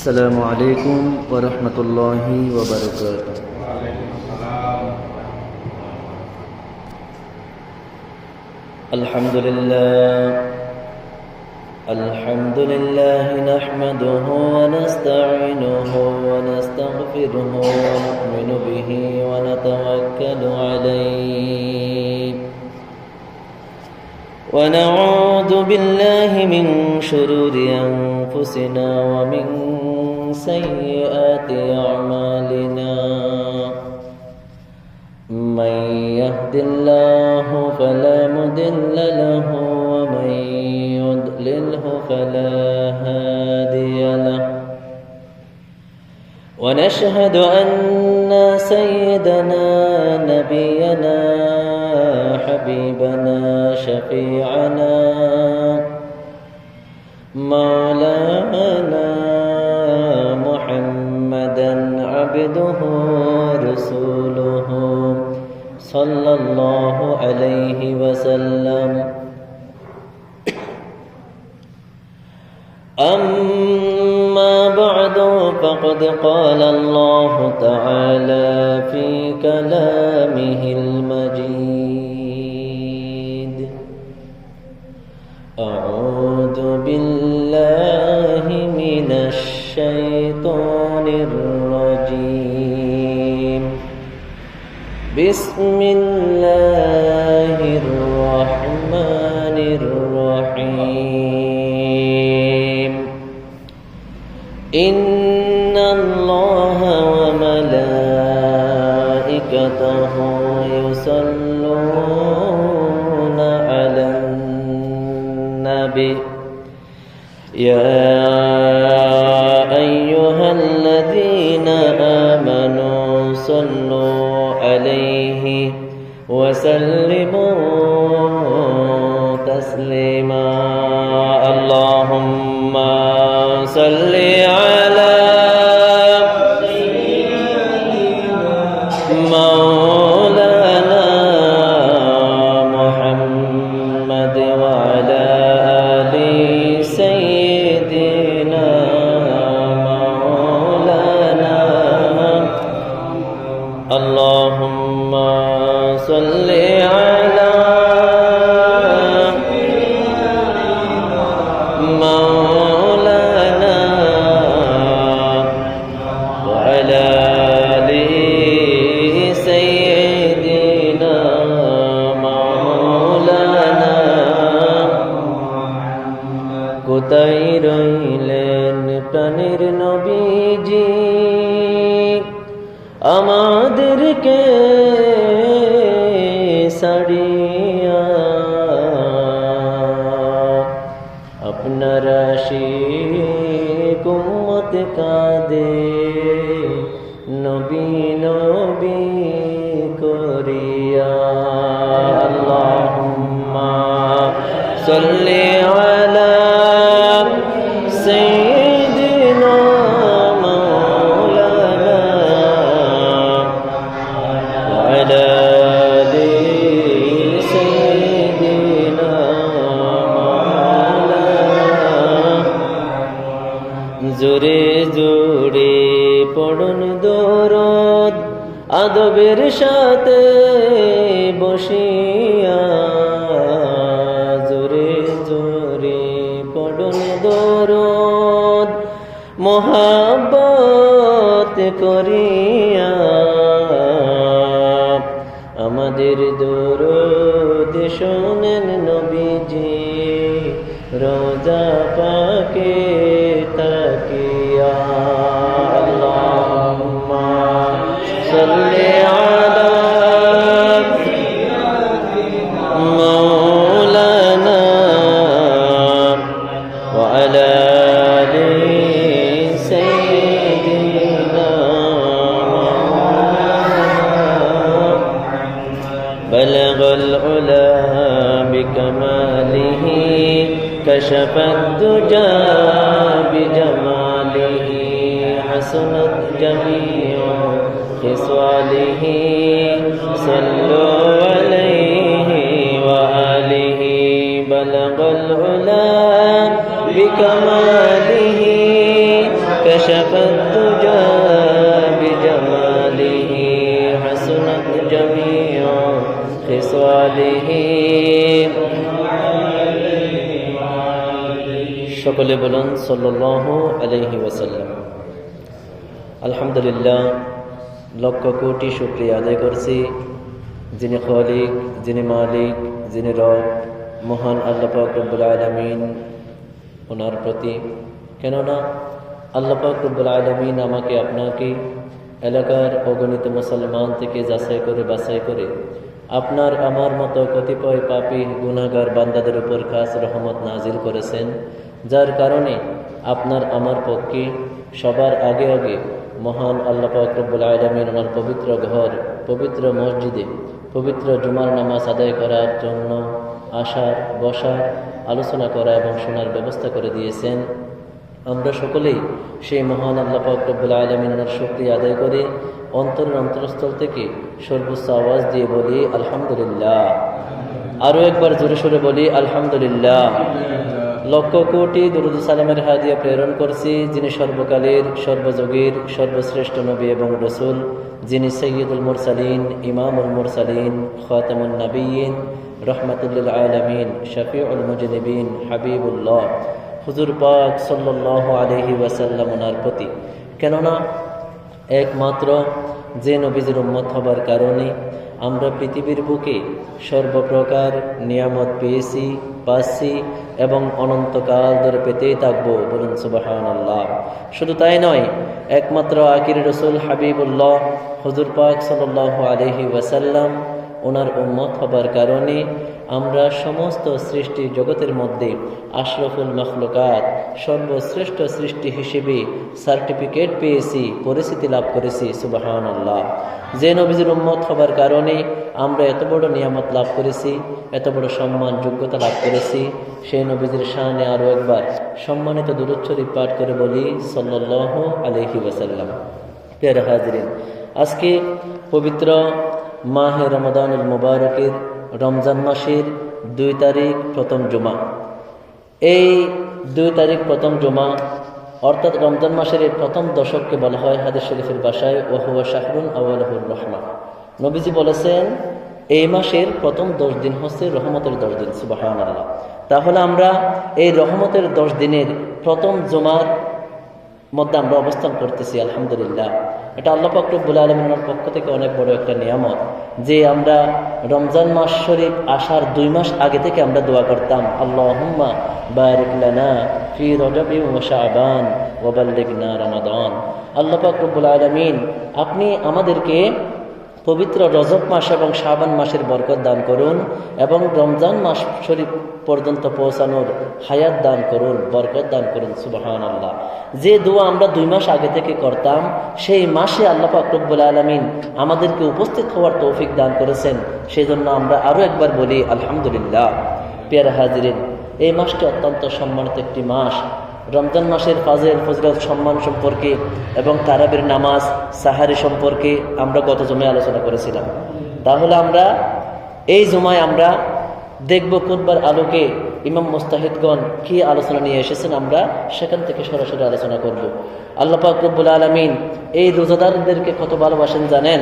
السلام عليكم ورحمة الله وبركاته. الحمد لله نحمده ونستعينه ونستغفره ونؤمن به ونتوكل عليه ونعوذ بالله من شرور أنفسنا ومن سيئات أعمالنا. من يهد الله فلا مضل له ومن يضلله فلا هادي له. ونشهد أن سيدنا نبينا حبيبنا شفيعنا مولانا محمدا عبده رسوله صلى الله عليه وسلم. أما بعد فقد قال الله تعالى في كلامه المجيد: أعوذ بالله من الشيطان الرجيم. بسم الله الرحمن الرحيم. إن الله وملائكته يصلون على النبي يا أيها الذين آمنوا صلوا عليه وسلموا تسليما. اللهم صل على مولانا محمد وعلى آل سيدنا مولانا. اللهم صل على مولانا وعلى آل سيدنا مولانا. কোথায় রইলেন প্রাণের নবীজি, আমাদেরকে ছাড়িয়া? আপনার আশিক উম্মত কাঁদে নবী নবী করিয়া। আল্লাহুম্মা সাল্লি আলা সাইয়্যিদিনা মাওলানা ওয়া আলা আলি সাইয়্যিদিনা মাওলানা। জোরে জোরে পড়ুন দরুদ আদবের সাথে বসিয়া। জোরে জোরে পড়ুন দরুদ মোহাব্বত করিয়া। আমাদের দরুদ শোনেন নবীজি রোজা পাকে তাকিয়া। আল্লাহুম্মা সাল্লি আলা مولانا وعلى آل سيدنا بلغ العلا بكماله كشف الدجى بجماله حسنت جميع خصاله صلوا عليه وآله بلغ العلا بكماله كشف الدجى بجماله حسنت جميع خصاله সকলে বলুন সাল্লাল্লাহু আলাইহি ওয়াসাল্লাম। আলহামদুলিল্লাহ, লক্ষ কোটি শুকরিয়া আদায় করছি যিনি খালিক, যিনি মালিক, যিনি রব, মহান আল্লাহ পাক রব্বুল আলামিন ওনার প্রতি। কেননা আল্লাহ পাক রব্বুল আলামিন আমাকে আপনাকে এলাকার অগণিত মুসলমান থেকে যাচাই করে বাছাই করে আপনার আমার মতো কতিপয় পাপী গুনাহগার বান্দাদের উপর খাস রহমত নাজিল করেছেন, যার কারণে আপনার আমার পক্ষে সবার আগে আগে মহান আল্লাহ পাক রব্বুল আলামিন ওনার পবিত্র ঘর, পবিত্র মসজিদে পবিত্র জুমার নামাজ আদায় করার জন্য আসার, বসার, আলোচনা করা এবং শোনার ব্যবস্থা করে দিয়েছেন। আমরা সকলেই সেই মহান আল্লাহ পাক রব্বুল আলামিনের শুকরিয়া আদায় করে অন্তরের অন্তরস্থল থেকে সর্বোচ্চ আওয়াজ দিয়ে বলি আলহামদুলিল্লাহ। আরও একবার জোরে সোরে বলি আলহামদুলিল্লাহ। লক্ষ কোটি দুরূদ সালামের হাদিয়া প্রেরণ করছি যিনি সর্বকালের, সর্বযুগের সর্বশ্রেষ্ঠ নবী এবং রসুল, যিনি সৈয়দুল মুরসালিন, ইমামুল মুরসালিন, খাতামুন নবিয়্যিন, রহমাতুল আলামিন, শফিউল মুজনিবিন, হাবিবুল্লাহ হুজুর পাক সাল্লাল্লাহু আলাইহি ওয়াসাল্লাম ওনার প্রতি। কেননা একমাত্র যে নবীজির উম্মত হবার কারণে আমরা পৃথিবীর বুকে সর্বপ্রকার নিয়ামত পেয়েছি, পাচ্ছি এবং অনন্তকাল ধরে পেতেই থাকবো। বলুন সুবহানাল্লাহ। শুধু তাই নয়, একমাত্র আখির রসুল হাবিবুল্লাহ হুজুর পাক সাল্লাল্লাহু আলাইহি ওয়াসাল্লাম ওনার উম্মত হবার কারণে আমরা সমস্ত সৃষ্টি জগতের মধ্যে আশরাফুল মখলুকাত, সর্বশ্রেষ্ঠ সৃষ্টি হিসেবে সার্টিফিকেট পেয়েছি, পরিচিতি লাভ করেছি। সুবহানাল্লাহ। যে নবীজির উম্মত হবার কারণে আমরা এত বড় নিয়ামত লাভ করেছি, এত বড় সম্মান যোগ্যতা লাভ করেছি, সেই নবীজির শানে আরও একবার সম্মানিত দুরূদ শরীফ পাঠ করে বলি সাল্লাল্লাহু আলাইহি ওয়াসাল্লাম। প্রিয় হাজিরিন, আজকে পবিত্র মাহে রমাদানুল মুবারকের রমজান মাসের 2 তারিখ প্রথম জুমা। এই 2 তারিখ প্রথম জুমা অর্থাৎ রমজান মাসের এই প্রথম দশককে বলা হয় হাদিস শরীফের ভাষায় ওয়াহুয়া শাহরুন আওয়ালুহুর রহমা। নবীজি বলেছেন এই মাসের প্রথম 10 দিন হচ্ছে রহমতের 10 দিন। সুবহানাল্লাহ। তাহলে আমরা এই রহমতের 10 দিনের প্রথম জুমার মধ্যে আমরা অবস্থান করতেছি। আলহামদুলিল্লাহ, এটা আল্লাহ পাক রব্বুল আলামিনের পক্ষ থেকে অনেক বড় একটা নিয়ামত যে আমরা রমজান মাস শরীফ আসার 2 মাস আগে থেকে আমরা দোয়া করতাম, আল্লাহুম্মা বারিক লানা ফি রজবি ওয়া শাবান ওয়া বাল্লিগনা রমাদান। আল্লাহ পাক রব্বুল আলামিন আপনি আমাদেরকে পবিত্র রজব মাস এবং শাবান মাসের বরকত দান করুন এবং রমজান মাস শরীফ পর্যন্ত পৌঁছানোর হায়াত দান করুন, বরকত দান করুন। সুবহানাল্লাহ। যে দোয়া আমরা 2 মাস আগে থেকে করতাম, সেই মাসে আল্লাহ পাক রব্বুল আলামিন আমাদেরকে উপস্থিত হওয়ার তৌফিক দান করেছেন। সেই জন্য আমরা আরও একবার বলি আলহামদুলিল্লাহ। প্রিয় হাজিরিন, এই মাসটি অত্যন্ত সম্মানিত একটি মাস। রমজান মাসের ফজিলত সম্মান সম্পর্কে এবং তারাবির নামাজ, সাহারি সম্পর্কে আমরা গত জুমায় আলোচনা করেছিলাম। তাহলে আমরা এই জুমায় আমরা দেখব খুতবার আলোকে ইমাম মুস্তাহিদগণ কি আলোচনা নিয়ে এসেছেন, আমরা সেখান থেকে সরাসরি আলোচনা করব। আল্লাহ পাক রব্বুল আলামিন এই রোজাদারদেরকে কত ভালোবাসেন জানেন?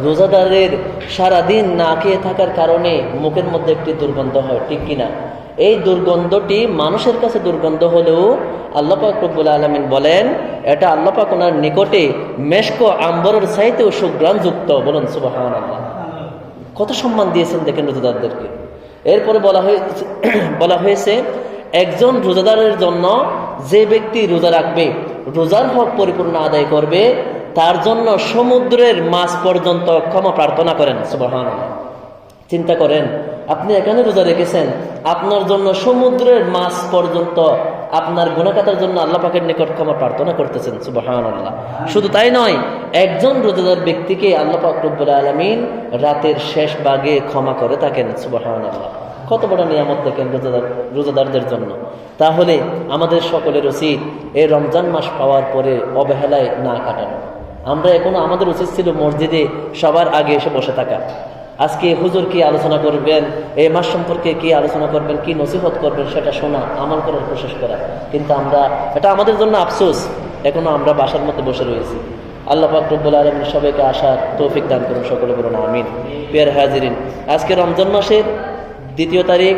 রোজাদারের সারাদিন না খেয়ে থাকার কারণে মুখের মধ্যে একটি দুর্গন্ধ হয়, ঠিক কিনা? এই দুর্গন্ধটি মানুষের কাছে দুর্গন্ধ হলেও আল্লাহ পাক রব্বুল আলামিন বলেন এটা আল্লাহ পাক ওনার নিকটে মেশক আম্বরের চাইতেও সুঘ্রাণযুক্ত। বলুন সুবহানাল্লাহ। কত সম্মান দিয়েছেন দেখেন রোজাদারদেরকে। এরপরে বলা হয়েছে একজন রোজাদারের জন্য যে ব্যক্তি রোজা রাখবে, রোজার হক পরিপূর্ণ আদায় করবে, তার জন্য সমুদ্রের মাছ পর্যন্ত ক্ষমা প্রার্থনা করেন। সুবহানাল্লাহ। চিন্তা করেন, আপনি এখানে রোজা রেখেছেন, আপনার জন্য সমুদ্রের মাছ পর্যন্ত আপনার গুনাহগারের জন্য আল্লাহ পাকের নিকট ক্ষমা প্রার্থনা করতেছেন। সুবহানাল্লাহ। শুধু তাই নয়, একজন রোজাদার ব্যক্তিকে আল্লাহ পাক রব্বুল আলামিন রাতের শেষ ভাগে ক্ষমা করে থাকেন। সুবহানাল্লাহ। কত বড় নিয়ামত দেখেন রোজাদারদের জন্য। তাহলে আমাদের সকলের উচিত এই রমজান মাস পাওয়ার পরে অবহেলায় না কাটানো। আমরা এখনো আমাদের উচিত ছিল মসজিদে সবার আগে এসে বসে থাকা। আজকে হুজুর কি আলোচনা করবেন, এই মাস সম্পর্কে কি আলোচনা করবেন, কি নসিহত করবেন, সেটা শোনা, আমল করার কোশিশ করা। কিন্তু আমরা, এটা আমাদের জন্য আফসোস, এখনো আমরা বাসার মধ্যে বসে রয়েছি। আল্লাহ পাক রব্বুল আলামিন সবাইকে আসার তৌফিক দান করুন, সকলে বলুন আমিন। প্রিয় হাজিরিন, আজকে রমজান মাসের 2 তারিখ,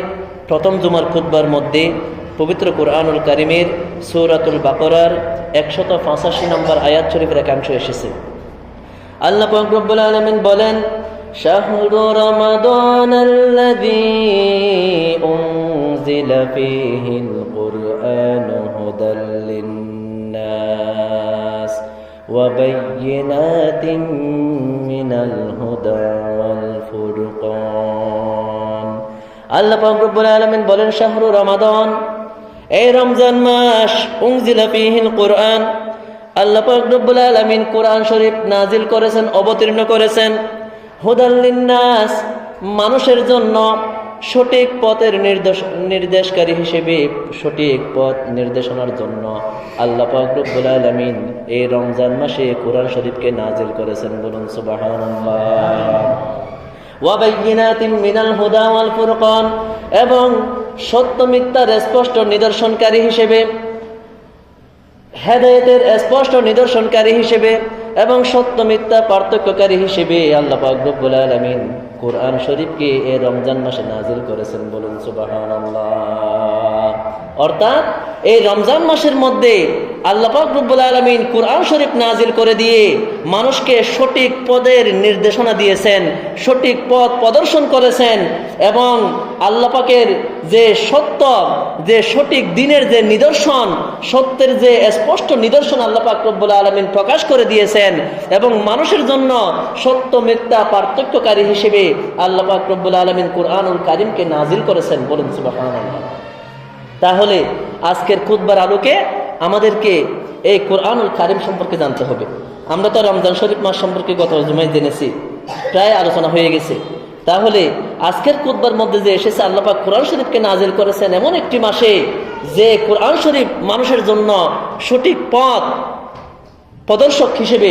প্রথম জুমার খুতবার মধ্যে পবিত্র কুরআনুল কারীমের সূরাতুল বাকারার 185 নম্বর আয়াত শরীফের একাংশ এসেছে। আল্লাহ পাক রব্বুল আলামিন বলেন, শাহরু রমাদানাল্লাযী উনজিলা ফীহিল কুরআনু হুদাল লিন্নাস ওয়া বায়্যিনাতিন মিনাল হুদা ওয়াল ফুরকান। আল্লাহ পাক রব্বুল আলামিন বলেন, শাহরু রমাদান, এই রমজান মাস, উনজিলা ফীহিল কুরআন, আল্লাহ পাক রব্বুল আলামিন কোরআন শরীফ নাজিল করেছেন, অবতীর্ণ করেছেন, হুদাল লিন্নাস, মানুষের জন্য সঠিক পথের নির্দেশকারী হিসেবে, সঠিক পথ নির্দেশনার জন্য আল্লাহ পাক রব্বুল আলামিন এই রমজান মাসে কোরআন শরীফকে নাজিল করেছেন। বলুন সুবহানাল্লাহ। ওয়া বায়্যিনাতিন মিনাল হুদা ওয়াল ফুরকান, এবং সত্য মিথ্যার স্পষ্ট নিদর্শনকারী হিসেবে, হেদায়েতের স্পষ্ট নিদর্শনকারী হিসেবে এবং সত্য মিথ্যা পার্থক্যকারী হিসেবে আল্লাহ পাক রব্বুল আলামিন কোরআন শরীফকে এই রমজান মাসে নাজিল করেছেন। বলুন সুবহানাল্লাহ। অর্থাৎ এই রমজান মাসের মধ্যে আল্লাহ পাক রব্বুল আলামিন কোরআন শরীফ নাজিল করে দিয়ে মানুষকে সঠিক পথের নির্দেশনা দিয়েছেন, সঠিক পথ প্রদর্শন করেছেন, এবং আল্লাহ পাকের যে সত্য, যে সঠিক দিনের যে নিদর্শন, সত্যের যে স্পষ্ট নিদর্শন আল্লাহ পাক রব্বুল আলামিন প্রকাশ করে দিয়েছেন, এবং মানুষের জন্য সত্য মিথ্যা পার্থক্যকারী হিসেবে আল্লাহ পাক রব্বুল আলামিন কুরআনুল কারীমকে নাজিল করেছেন। বলুন সুবহানাল্লাহ। তাহলে আজকের খুতবার আলোকে আমাদেরকে এই কুরআনুল কারীম সম্পর্কে জানতে হবে। আমরা তো রমজান শরীফ মাস সম্পর্কে গত জুমায় জেনেছি, প্রায় আলোচনা হয়ে গেছে। তাহলে আজকের খুতবার মধ্যে যে এসেছে, আল্লাহ পাক কোরআন শরীফকে নাজিল করেছেন এমন একটি মাসে, যে কোরআন শরীফ মানুষের জন্য সঠিক পথ প্রদর্শক হিসেবে,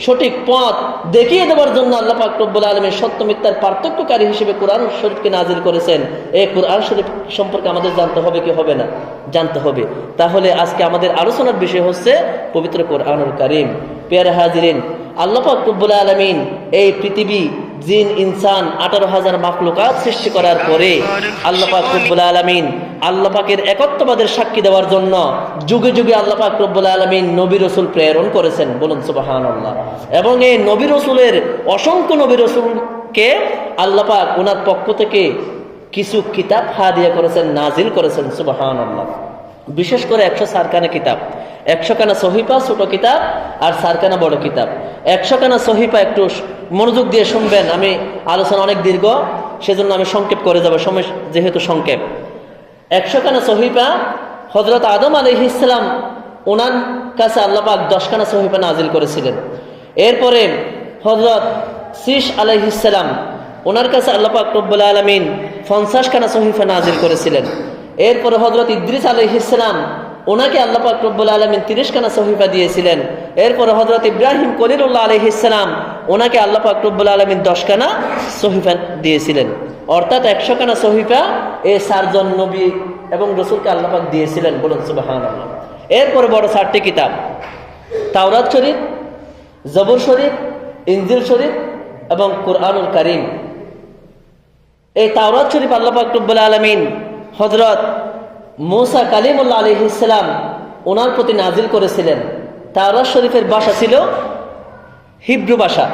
সঠিক পথ দেখিয়ে দেওয়ার জন্য আল্লাহ পাক রব্বুল আলামিন সত্য মিথ্যার পার্থক্যকারী হিসেবে কোরআন শরীফকে নাজিল করেছেন। এই কোরআন শরীফ সম্পর্কে আমাদের জানতে হবে কি হবে না? জানতে হবে। তাহলে আজকে আমাদের আলোচনার বিষয় হচ্ছে পবিত্র কোরআনুল কারীম। প্রিয় হাজিরিন, আল্লাহ পাক রব্বুল আলামিন এই পৃথিবী, জিন, ইনসান 18,000 মাখলুকাত সৃষ্টি করার পরে আল্লাহ পাক রব্বুল আলামিন আল্লাহ পাকের একত্ববাদের সাক্ষী দেওয়ার জন্য যুগে যুগে আল্লাহ পাক রব্বুল আলামিন নবী রাসূল প্রেরণ করেছেন। বলুন সুবহানাল্লাহ। এবং এই নবী রাসূলের, অসংখ্য নবী রাসূলকে আল্লাহ পাক ওনার পক্ষ থেকে কিছু কিতাব হাদিয়া করেছেন, নাজিল করেছেন। সুবহানাল্লাহ। বিশেষ করে 104 খানা কিতাব, 100 খানা সহিফা ছোট কিতাব, আর 4 খানা বড় কিতাব। 100 খানা সহিফা, একটু মনোযোগ দিয়ে শুনবেন, আমি আলোচনা অনেক দীর্ঘ, সেজন্য আমি সংক্ষেপ করে যাব, সময় যেহেতু সংক্ষেপ। 100 খানা সহিফা হযরত আদম আলাইহিস সালাম, ওনার কাছে আল্লাহ পাক 10 খানা সহিফা নাজিল করেছিলেন। এরপরে হযরত শীশ আলাইহিস সালাম, ওনার কাছে আল্লাহ পাক রব্বুল আলামিন 50 খানা সহিফা নাজিল করেছিলেন। এরপরে হযরত ইদ্রিস আলাইহিস সালাম, ওনাকে আল্লাহ পাক রব্বুল আলামিন 30 খানা সহিফা দিয়েছিলেন। এরপরে হযরত ইব্রাহিম খলিলুল্লাহ আলাইহিস সালাম, ওনাকে আল্লাহ পাক রব্বুল আলামিন 10 খানা সহিফা দিয়েছিলেন। অর্থাৎ 100 খানা সহিফা এই 4 জন নবী এবং রাসূলকে আল্লাহ পাক দিয়েছিলেন। বলুন সুবহানাল্লাহ। এরপরে বড় 4টি কিতাব, তাওরাত শরীফ, জবুর শরীফ, ইনজিল শরীফ এবং কুরআনুল কারীম। এই তাওরাত শরীফ আল্লাহ পাক রব্বুল আলামিন হযরত মূসা কালিমুল্লাহ আলাইহিস সালাম ওনার প্রতি নাজিল করেছিলেন। তাওরাত শরীফের ভাষা ছিল হিব্রু ভাষা।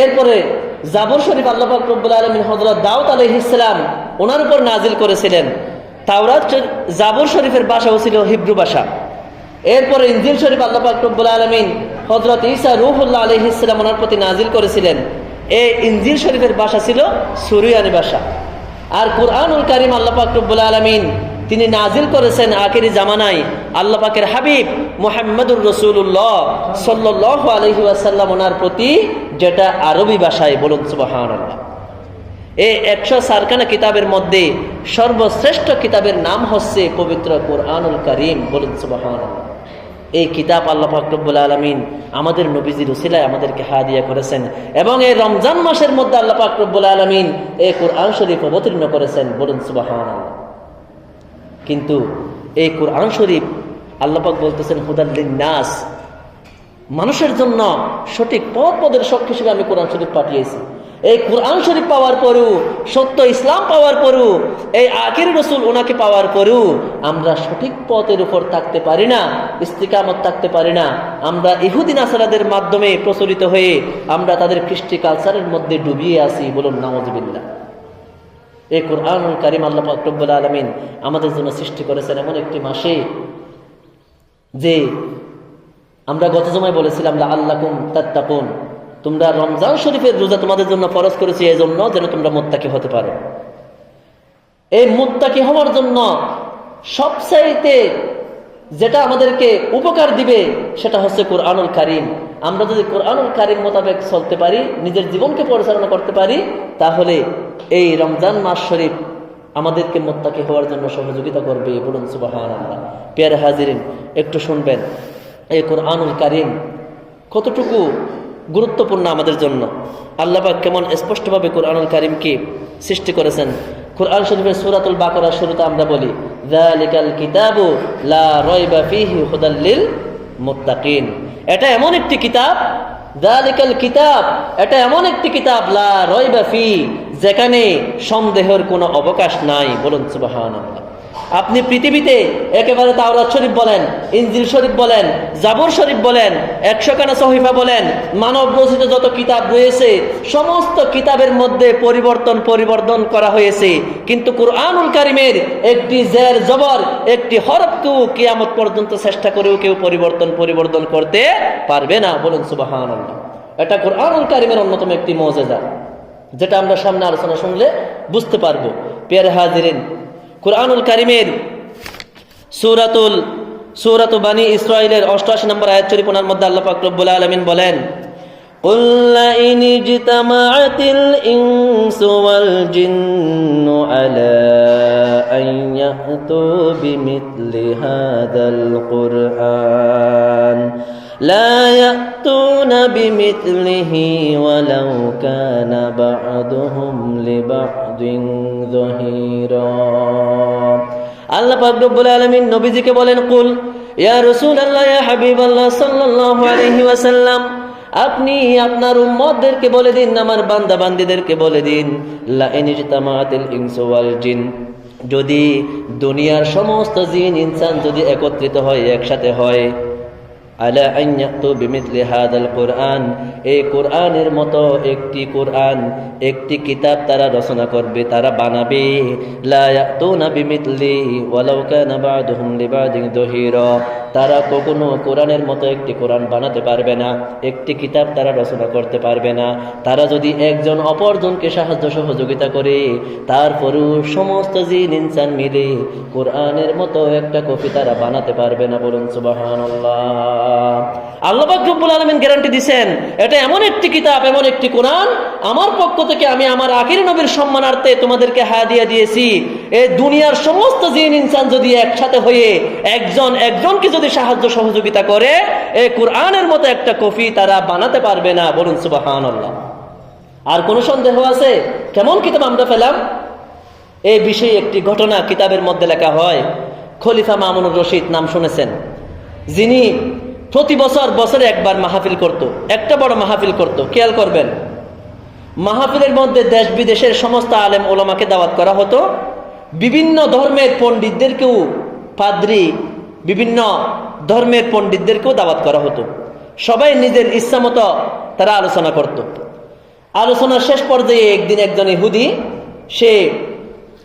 এরপরে জাবুর শরীফ আল্লাহ পাক রব্বুল আলামিন হযরত দাউদ আলাইহিস সালাম ওনার উপর নাজিল করেছিলেন। তাওরাত জাবুর শরীফের ভাষাও ছিল হিব্রু ভাষা। এরপরে ইনজিল শরীফ আল্লাহ পাক রব্বুল আলামিন হযরত ঈসা রূহুল্লাহ আলাইহিস সালাম ওনার প্রতি নাজিল করেছিলেন। এই ইনজিল শরীফের ভাষা ছিল সুরিয়ানি ভাষা। আর কুরআনুল কারীম আল্লাহ পাক রব্বুল আলামিন তিনি নাজিল করেছেন আখিরি জামানায় আল্লাহ পাকের হাবিব মুহাম্মদুর রাসূলুল্লাহ সাল্লাল্লাহু আলাইহি ওয়াসাল্লাম ওনার প্রতি, যেটা আরবি ভাষায়। বলুন সুবহানাল্লাহ। এই 104 খানা কিতাবের মধ্যে সর্বশ্রেষ্ঠ কিতাবের নাম হচ্ছে পবিত্র কুরআনুল কারীম। বলুন সুবহানাল্লাহ। এই কিতাব আল্লাহ পাক রব্বুল আলামিন আমাদের নবীজির উসিলায় আমাদেরকে হাদিয়া করেছেন, এবং এই রমজান মাসের মধ্যে আল্লাহ পাক রব্বুল আলামিন এই কুরআন শরীফ অবতীর্ণ করেছেন। বলুন সুবহানাল্লাহ। কিন্তু এই কুরআন শরীফ আল্লাহ পাক বলতেছেন হুদাল লিন্নাস, মানুষের জন্য সঠিক পথ প্রদর্শক হিসেবে আমি কোরআন শরীফ পাঠিয়েছি। এই কোরআন শরীফ পাওয়ার পরেও, সত্য ইসলাম পাওয়ার পরেও, এই আখির রাসূল ওনাকে পাওয়ার পরেও আমরা সঠিক পথের উপর থাকতে পারি না, ইস্তিকামত থাকতে পারি না। আমরা ইহুদি নাসারাদের মাধ্যমে প্রচলিত হয়ে আমরা তাদের কৃষ্টি কালচারের মধ্যে ডুবিয়ে আছি। বলুন নাউযুবিল্লাহ। এই কোরআনুল কারীম আল্লাহ পাক রব্বুল আলামিন আমাদের জন্য সৃষ্টি করেছেন এমন একটি মাসে, যে আমরা গত জমায় বলেছিলাম লাআল্লাকুম তাত্তাকুন, তোমরা রমজান শরীফের রোজা তোমাদের জন্য ফরজ করেছি এই জন্য যেন তোমরা মুত্তাকি হতে পারো। এই মুত্তাকি হওয়ার জন্য সবচাইতে যেটা আমাদেরকে উপকার দিবে সেটা হচ্ছে কোরআনুল কারীম। আমরা যদি কোরআনুল কারীম মোতাবেক চলতে পারি, নিজের জীবনকে পরিচালনা করতে পারি, তাহলে এই রমজান মাস শরীফ আমাদেরকে মুত্তাকি হওয়ার জন্য সহযোগিতা করবে। বলুন সুবহানাল্লাহ। প্রিয় হাজিরিন, একটু শুনবেন এই কোরআনুল কারীম কতটুকু গুরুত্বপূর্ণ আমাদের জন্য। আল্লাহ পাক কেমন স্পষ্টভাবে কোরআনুল কারীমকে সৃষ্টি করেছেন। কোরআন শরীফের সূরাতুল বাকারার শুরুতে আমরা বলি যালিকাল কিতাবু লা রাইবা ফীহি হুদাল লিল মুত্তাকিন। এটা এমন একটি কিতাব, যালিকাল কিতাব, এটা এমন একটি কিতাব লা রাইবা ফী, যেখানে সন্দেহের কোনো অবকাশ নাই। বলুন সুবহানাল্লাহ। আপনি পৃথিবীতে একেবারে তাওরাত শরীফ বলেন, ইনজিল শরীফ বলেন, জাবুর শরীফ বলেন, 100 খানা সহিফা বলেন, মানব রচিত যত কিতাব রয়েছে সমস্ত কিতাবের মধ্যে পরিবর্তন করা হয়েছে, কিন্তু কোরআনুল কারীমের একটি জের জবর, একটি হরফকেও কিয়ামত পর্যন্ত চেষ্টা করেও কেউ পরিবর্তন করতে পারবে না। বলুন সুবহানাল্লাহ। এটা কোরআনুল কারীমের অন্যতম একটি মুজিজা, যেটা আমরা সামনে আলোচনা শুনলে বুঝতে পারবো। প্রিয় হাজিরিন, কোরআনুল কারীমের সূরাতু বানি ইসরাঈলের 88 নম্বর আয়াত শরীফ ওনার মধ্যে আল্লাহ পাক রব্বুল আলামিন বলেন কুল লা ইন ইজতামাআতিল ইনসু ওয়াল জিন্নু আলা আন ইয়াতু বিমিথলি হাদাল কুরআন লা ইয়াতুনা বিমিথলিহি ওয়ালাউ কানা বা'দুহুম লিবা'দিন যাহিরা। আল্লাহ পাক রব্বুল আলামিন নবীজিকে বলেন কুল ইয়া রাসূলুল্লাহ, ইয়া হাবিবাল্লাহ সাল্লাল্লাহু আলাইহি ওয়াসাল্লাম, আপনি আপনার উম্মতদেরকে বলে দিন, আমার বান্দা বান্দীদেরকে বলে দিন, লা ইন ইজতামাআতিল ইনসু ওয়াল জিন, যদি দুনিয়ার সমস্ত জিন ইনসান যদি একত্রিত হয়, একসাথে হয়, আলা আন ইয়াতু বিমিথলি হাদাল কুরআন, এই কোরআনের মতো একটি কিতাব তারা রচনা করবে, তারা বানাবে, লা ইয়াতুনা বিমিথলি ওয়ালাউ কানা বা'দুহুম লিবা'দিন যাহিরা, তারা কখনো কোরআনের মতো একটি কোরআন বানাতে পারবে না, একটি কিতাব তারা রচনা করতে পারবে না। তারা যদি একজন অপরজনকে সাহায্য সহযোগিতা করে, তারপরেও সমস্ত জিন ইনসান মিলে কোরআনের মতো একটা কপি তারা বানাতে পারবে না। বলুন সুবহানাল্লাহ। আল্লাহ পাক রব্বুল আলামিন গ্যারান্টি দিবেন, এটা এমন একটি কিতাব, এমন একটি কোরআন, আমার পক্ষ থেকে আমি আমার আখির নবীর সম্মানার্থে তোমাদেরকে হাদিয়া দিয়েছি। এই দুনিয়ার সমস্ত জিন ইনসান যদি একসাথে হয়ে একজনকে যদি সাহায্য সহযোগিতা করে, এই কোরআনের মতো একটা কপি তারা বানাতে পারবে না। বলুন সুবহানাল্লাহ। আর কোন সন্দেহ আছে কেমন কিতাব আমরা পেলাম? এই বিষয়ে একটি ঘটনা কিতাবের মধ্যে লেখা হয়। খলিফা মামুনুর রশিদ নাম শুনেছেন, যিনি প্রতি বছরে একবার মাহফিল করত, একটা বড় মাহফিল করত। খেয়াল করবেন, মাহফিলের মধ্যে দেশ বিদেশের সমস্ত আলেম ওলামাকে দাওয়াত করা হতো, বিভিন্ন ধর্মের পণ্ডিতদেরকেও, পাদ্রী, বিভিন্ন ধর্মের পণ্ডিতদেরকেও দাওয়াত করা হতো। সবাই নিজের ইচ্ছা মতো তারা আলোচনা করত। আলোচনার শেষ পর্যায়ে একদিন একজন ইহুদি সে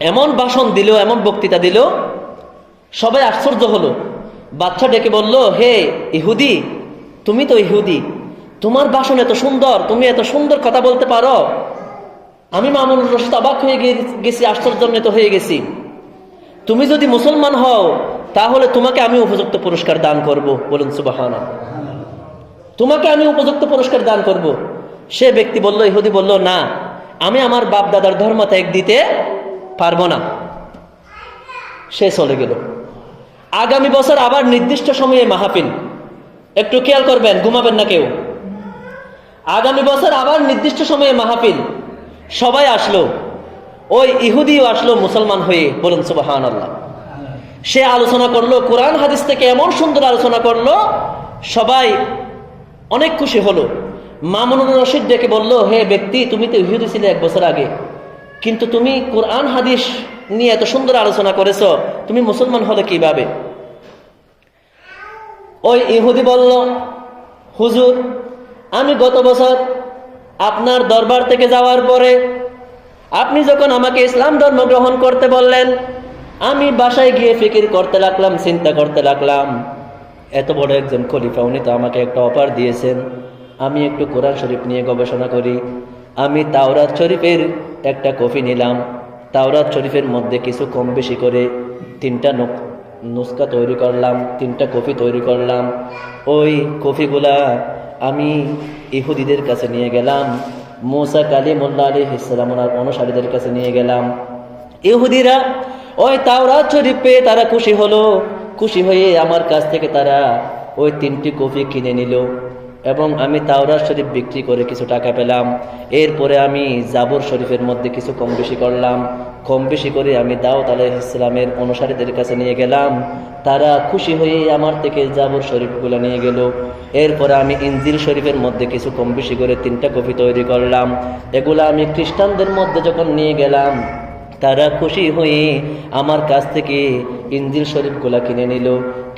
এমন ভাষণ দিল, এমন বক্তৃতা দিল, সবাই আশ্চর্য হলো। বাচ্চা ডেকে বলল, হে ইহুদি, তুমি তো ইহুদি, তোমার ভাষণ এত সুন্দর, তুমি এত সুন্দর কথা বলতে পারো, আমি মামুনুর রশিদ অবাক হয়ে গেছি, আশ্চর্যান্বিত হয়ে গেছি। তুমি যদি মুসলমান হও তাহলে তোমাকে আমি উপযুক্ত পুরস্কার দান করব। বলুন সুবহানাল্লাহ। তোমাকে আমি উপযুক্ত পুরস্কার দান করব। সে ব্যক্তি বলল, ইহুদি বলল, না, আমি আমার বাপ দাদার ধর্ম ত্যাগ দিতে পারবো না। সে চলে গেল। আগামী বছর আবার নির্দিষ্ট সময়ে মাহফিল, একটু খেয়াল করবেন, ঘুমাবেন না কেউ। আগামী বছর আবার নির্দিষ্ট সময়ে মাহফিল, সবাই আসলো, ওই ইহুদিও আসলো মুসলমান হয়ে। বলুন সুবহানাল্লাহ। সে আলোচনা করলো, কোরআন হাদিস থেকে এমন সুন্দর আলোচনা করলো, সবাই অনেক খুশি হলো। মামুনুর রশিদ ডেকে বলল, হে ব্যক্তি, তুমি তো ইহুদি ছিলে 1 বছর আগে, কিন্তু তুমি কোরআন হাদিস নিয়ে এত সুন্দর আলোচনা করেছো, তুমি মুসলমান হলে কিভাবে? ওই ইহুদি বলল, হুজুর, আমি গত বছর আপনার দরবার থেকে যাওয়ার পরে আপনি যখন আমাকে ইসলাম ধর্ম গ্রহণ করতে বললেন, আমি বাসায় গিয়ে ফিকির করতে লাগলাম, চিন্তা করতে লাগলাম, এত বড় একজন খলিফা, উনি তো আমাকে একটা অফার দিয়েছেন, আমি একটু কোরআন শরীফ নিয়ে গবেষণা করি। আমি তাওরাত শরীফের একটা কপি নিলাম, তাওরাত শরীফের মধ্যে কিছু কম বেশি করে 3টা নুসখা তৈরি করলাম, 3টা কপি তৈরি করলাম। ওই কপিগুলা আমি ইহুদিদের কাছে নিয়ে গেলাম, মুসা কালিমুল্লাহ আলাইহিস সালামের অনুসারীদের কাছে নিয়ে গেলাম। ইহুদিরা ওই তাওরাত শরীফ পেয়ে তারা খুশি হলো, খুশি হয়ে আমার কাছ থেকে তারা ওই 3টি কপি কিনে নিল, এবং আমি তাওরাত শরীফ বিক্রি করে কিছু টাকা পেলাম। এরপরে আমি জাবর শরীফের মধ্যে কিছু কম বেশি করলাম, কম বেশি করে আমি দাউদ আলাইহিস সালামের অনুসারীদের কাছে নিয়ে গেলাম, তারা খুশি হয়ে আমার থেকে জাবর শরীফগুলো নিয়ে গেল। এরপরে আমি ইনজিল শরীফের মধ্যে কিছু কম বেশি করে 3টা কপি তৈরি করলাম, এগুলা আমি খ্রিস্টানদের মধ্যে যখন নিয়ে গেলাম, তারা খুশি হয়ে আমার কাছ থেকে ইনজিল শরীফগুলা কিনে নিল।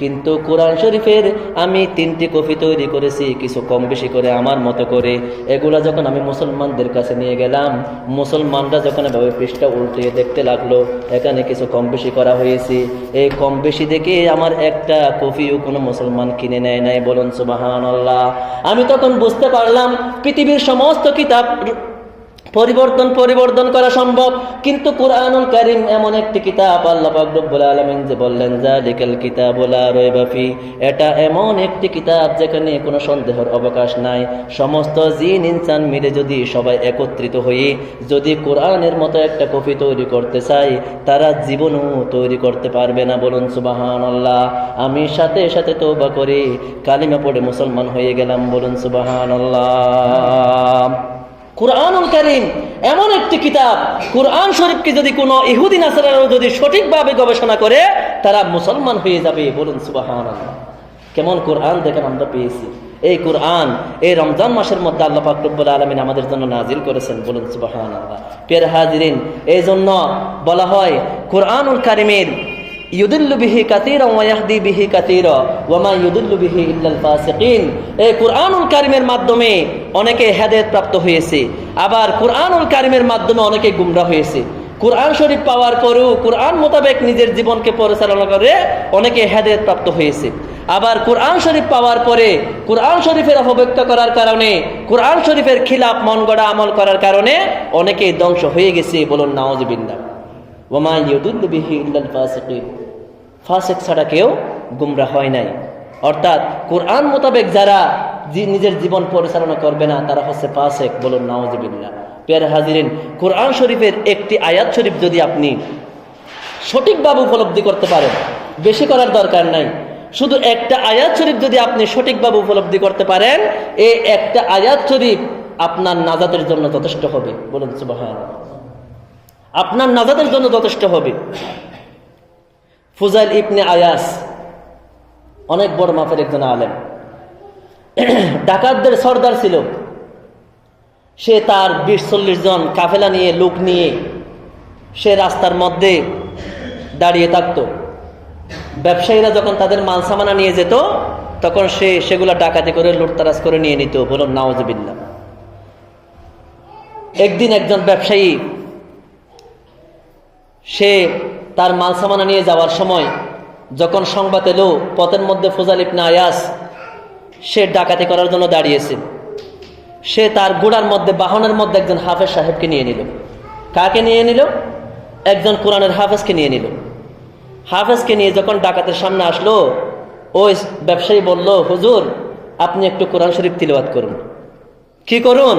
কিন্তু কোরআন শরীফের আমি 3টি কপি তৈরি করেছি কিছু কম বেশি করে আমার মতো করে। এগুলা যখন আমি মুসলমানদের কাছে নিয়ে গেলাম, মুসলমানরা যখন এভাবে পৃষ্ঠা উল্টিয়ে দেখতে লাগলো, এখানে কিছু কম বেশি করা হয়েছে। এই কম বেশি দেখে আমার একটা কপিও কোনো মুসলমান কিনে নেয় নাই। বলুন সুবহানাল্লাহ। আমি তখন বুঝতে পারলাম পৃথিবীর সমস্ত কিতাব পরিবর্তন করা সম্ভব, কিন্তু কুরআনুল কারীম এমন একটি কিতাব, আল্লাহ পাক রব্বুল আলামিন যে বললেন, যালিকাল কিতাবু লা রাইবা ফি, এটা এমন একটি কিতাব যেখানে কোনো সন্দেহের অবকাশ নাই। সমস্ত জিন ইনসান মিলে যদি সবাই একত্রিত হয়ে যদি কোরআনের মতো একটা কপি তৈরি করতে চায়, তারা জীবনও তৈরি করতে পারবে না। বলুন সুবহানাল্লাহ। আমি সাথে সাথে তওবা করে কালিমা পড়ে মুসলমান হয়ে গেলাম। বলুন সুবহানাল্লাহ। কুরআনুল কারীম এমন একটি কিতাব, কুরআন শরীফকে যদি কোনো ইহুদি নাসারাও যদি সঠিকভাবে গবেষণা করে, তারা মুসলমান হয়ে যাবে। বলুন সুবহানাল্লাহ। কেমন কোরআন দেখেন আমরা পেয়েছি। এই কোরআন এই রমজান মাসের মধ্যে আল্লাহ পাক রব্বুল আলামিন আমাদের জন্য নাজিল করেছেন। বলুন সুবহানাল্লাহ। প্রিয় হাজিরিন, এই জন্য বলা হয় কুরআনুল কারীমের ইউদিল্লু বিহি কাসীরা ওয়া ইয়াহদি বিহি কাসীরা ওয়া মা ইউদিল্লু বিহি ইল্লাল ফাসিকিন। এই কুরআনুল কারীমের মাধ্যমে অনেকে হেদায়েত প্রাপ্ত হয়েছে, আবার কুরআনুল কারীমের মাধ্যমে অনেকে গুমরাহ হয়েছে। কুরআন শরীফ পাওয়ার পরেও কুরআন মোতাবেক নিজের জীবনকে পরিচালনা করে অনেকে হেদায়েত প্রাপ্ত হয়েছে। আবার কুরআন শরীফ পাওয়ার পরে কুরআন শরীফের অপব্যাখ্যা করার কারণে, কুরআন শরীফের খিলাফ মন গড়া আমল করার কারণে অনেকে ধ্বংস হয়ে গেছে। বলুন নাউযুবিল্লাহ। ওয়া মা ইউদিল্লু বিহি ইল্লাল ফাসিকিন। ফাসিক ছাড়া কেউ গুমরাহ হয় নাই। অর্থাৎ কোরআন মোতাবেক যারা নিজের জীবন পরিচালনা করবে না, তারা হচ্ছে ফাসিক। বলুন নাউযুবিল্লাহ। প্রিয় হাজিরিন, কোরআন শরীফের একটি আয়াত শরীফ যদি আপনি সঠিকভাবে উপলব্ধি করতে পারেন, বেশি করার দরকার নাই, শুধু একটা আয়াত শরীফ যদি আপনি সঠিকভাবে উপলব্ধি করতে পারেন, এই একটা আয়াত শরীফ আপনার নাজাতের জন্য যথেষ্ট হবে। বলুন সুবহানাল্লাহ। আপনার নাজাতের জন্য যথেষ্ট হবে। ফুজাইল ইবনে আয়াস অনেক বড় মাপের একজন আলেম, ডাকাতদের সর্দার ছিল। সে তার 20-40 জন কাফেলা নিয়ে, লোক নিয়ে সে রাস্তার মধ্যে দাঁড়িয়ে থাকত। ব্যবসায়ীরা যখন তাদের মাল সামানা নিয়ে যেত, তখন সে সেগুলা ডাকাতি করে লুটতারাজ করে নিয়ে নিত। বলুন নাউযুবিল্লাহ। একদিন একজন ব্যবসায়ী সে তার মাল সামানা নিয়ে যাওয়ার সময় যখন সংবাদ এলো পথের মধ্যে ফুজাইল ইবনে আয়াস সে ডাকাতি করার জন্য দাঁড়িয়েছে, সে তার ঘোড়ার মধ্যে, বাহনের মধ্যে একজন হাফেজ সাহেবকে নিয়ে নিল। কাকে নিয়ে নিল? একজন কোরআনের হাফেজকে নিয়ে নিল। হাফেজকে নিয়ে যখন ডাকাতের সামনে আসলো, ওই ব্যবসায়ী বলল, হুজুর, আপনি একটু কোরআন শরীফ তিলাওয়াত করুন। কি করুন?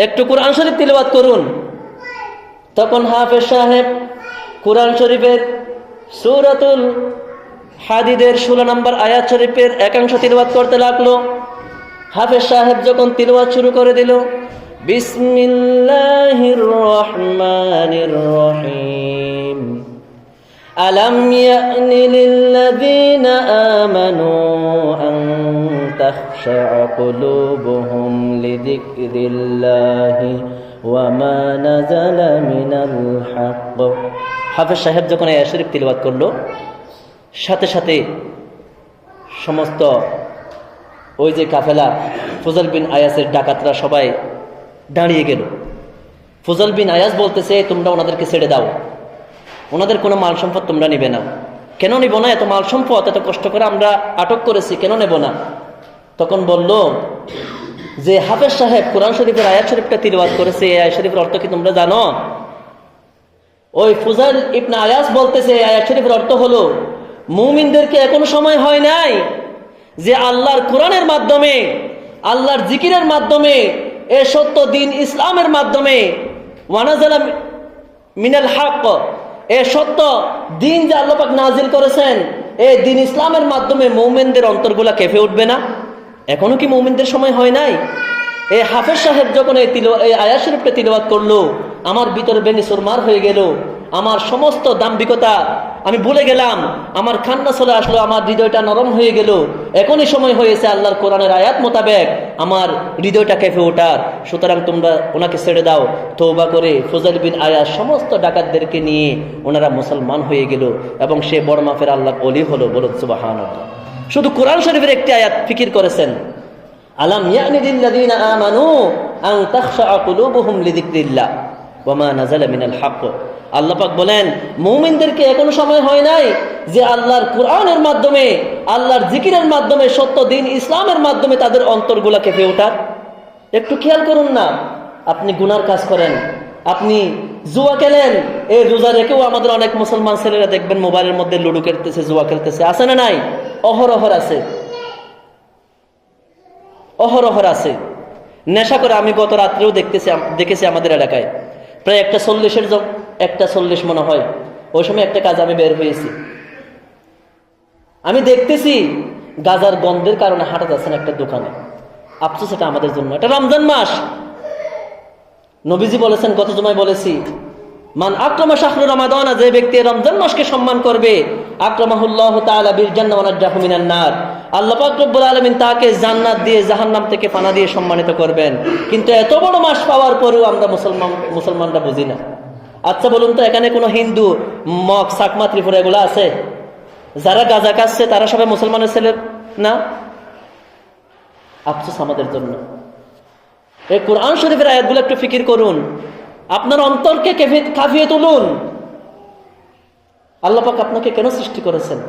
একটু কোরআন শরীফ তিলাওয়াত করুন। তখন হাফেজ সাহেব কোরআন শরীফের সূরাতুল হাদিদের 16 নম্বর আয়াত শরীফের একাংশ তিলাওয়াত করতে লাগলো। হাফেজ সাহেব যখন তিলাওয়াত শুরু করে দিল, বিসমিল্লাহির রহমানির রহিম, আলাম ইয়ানি লিল্লাযীনা আমানু আন তাখশা'a কুলুবুহুম লিযিকরিল্লাহি ওয়া মা নাযালা মিনাল হক। হাফেজ সাহেব যখন এই আয়াত শরীফ তিলাওয়াত করলো, সাথে সাথে সমস্ত ওই যে কাফেলা ফুজল বিন আয়াসের ডাকাতরা সবাই দাঁড়িয়ে গেল। ফুজল বিন আয়াস বলতেছে, তোমরা ওনাদেরকে ছেড়ে দাও, ওনাদের কোনো মাল সম্পদ তোমরা নিবে না। কেন নিব না? এত মাল সম্পদ এত কষ্ট করে আমরা আটক করেছি, কেন নেব না? তখন বলল যে হাফেজ সাহেব কোরআন শরীফের আয়াত শরীফটা তিলাওয়াত করেছে, এই আয়াত শরীফের অর্থ কি তোমরা জানো? ওই ফুজল ইবনে আয়াস বলতেছে এই আয়াত শরীফের অর্থ হলো, মুমিনদেরকে এখনো সময় হয় নাই যে আল্লাহর কোরআনের মাধ্যমে, আল্লাহর জিকিরের মাধ্যমে, এ সত্য দিন ইসলামের মাধ্যমে, ওয়ানাজালা মিনাল হক, এ সত্য দিন যে আল্লাহ পাক নাজিল করেছেন, এই দিন ইসলামের মাধ্যমে মুমিনদের অন্তরগুলা কেঁপে উঠবে না? এখনো কি মুমিনদের সময় হয় নাই? এই হাফেজ সাহেব যখন এই আয়াত শরীফটা তিলাওয়াত করলো, আমার ভিতরে বেনি সুরমার হয়ে গেল, আমার সমস্ত দাম্ভিকতা আমি ভুলে গেলাম, আমার কান্না চলে আসলো, আমার হৃদয়টা নরম হয়ে গেল। এখনই সময় হয়েছে আল্লাহর কোরআনের আয়াত মোতাবেক আমার হৃদয়টা কেঁপে ওঠার। সুতরাং তোমরা ওনাকে ছেড়ে দাও। তওবা করে ফুজল বিন আয়াস সমস্ত ডাকাতদেরকে নিয়ে ওনারা মুসলমান হয়ে গেল এবং সে বড় মাপের আল্লাহর ওলি হলো। বলুন সুবহানাল্লাহ। শুধু কোরআন শরীফের একটি আয়াত ফিকির করেছেন, আলাম ইয়ানি লিল্লাযীনা আমানু আন তাখশা'a কুলুবুহুম লিযিকরিল্লাহ ওয়া মা নাযালা মিনাল হক। আল্লাহ পাক বলেন, মুমিনদেরকে এখনো সময় হয় নাই যে আল্লাহর কোরআনের মাধ্যমে, আল্লাহর জিকিরের মাধ্যমে, সত্য দিন ইসলামের মাধ্যমে তাদের অন্তরগুলা কেঁপে ওঠার। একটু খেয়াল করুন না, আপনি গুনার কাজ করেন, আপনি জুয়া খেলেন, এই রোজা রেখেও আমাদের অনেক মুসলমান ছেলেরা দেখবেন মোবাইলের মধ্যে লুডো খেলতেছে, জুয়া খেলতেছে, আছে না নাই? অহরহর আছে, অহরহর আছে। নেশা করে আমি গত রাত্রেও দেখেছি আমাদের এলাকায় প্রায় 1:40 মনে হয়, ওই সময় একটা কাজ আমি বের হয়েছি, আমি দেখতেছি গাজার গন্ধের কারণে হাঁটা যাচ্ছে না একটা দোকানে। আফসোস, এটা আমাদের জন্য। এটা রমজান মাস, নবীজি বলেছেন, গত জুমায় বলেছি, মান আকরামা শাহরু রমাদান, যে ব্যক্তি রমজান মাসকে সম্মান করবে, আকরামাহুল্লাহু তাআলা বিল জান্নাহ ওয়া নাজ্জাহু মিনান নার, আল্লাহ পাক রব্বুল আলামিন তাকে জান্নাত দিয়ে জাহান্নাম থেকে পানা দিয়ে সম্মানিত করবেন। কিন্তু এত বড় মাস পাওয়ার পরেও আমরা মুসলমানরা বুঝি না। আচ্ছা বলুন তো, এখানে কোনো হিন্দু, মগ, সাকমা, ত্রিপুরা এগুলো আছে? যারা গাঁজা খাচ্ছে তারা সবাই মুসলমানের ছেলে না? আফসোস আমাদের জন্য। এই কোরআন শরীফের আয়াতগুলো একটু ফিকির করুন, আপনার অন্তরকে কাঁপিয়ে তুলুন। আল্লাহ পাক আপনাকে কেন সৃষ্টি করেছেন?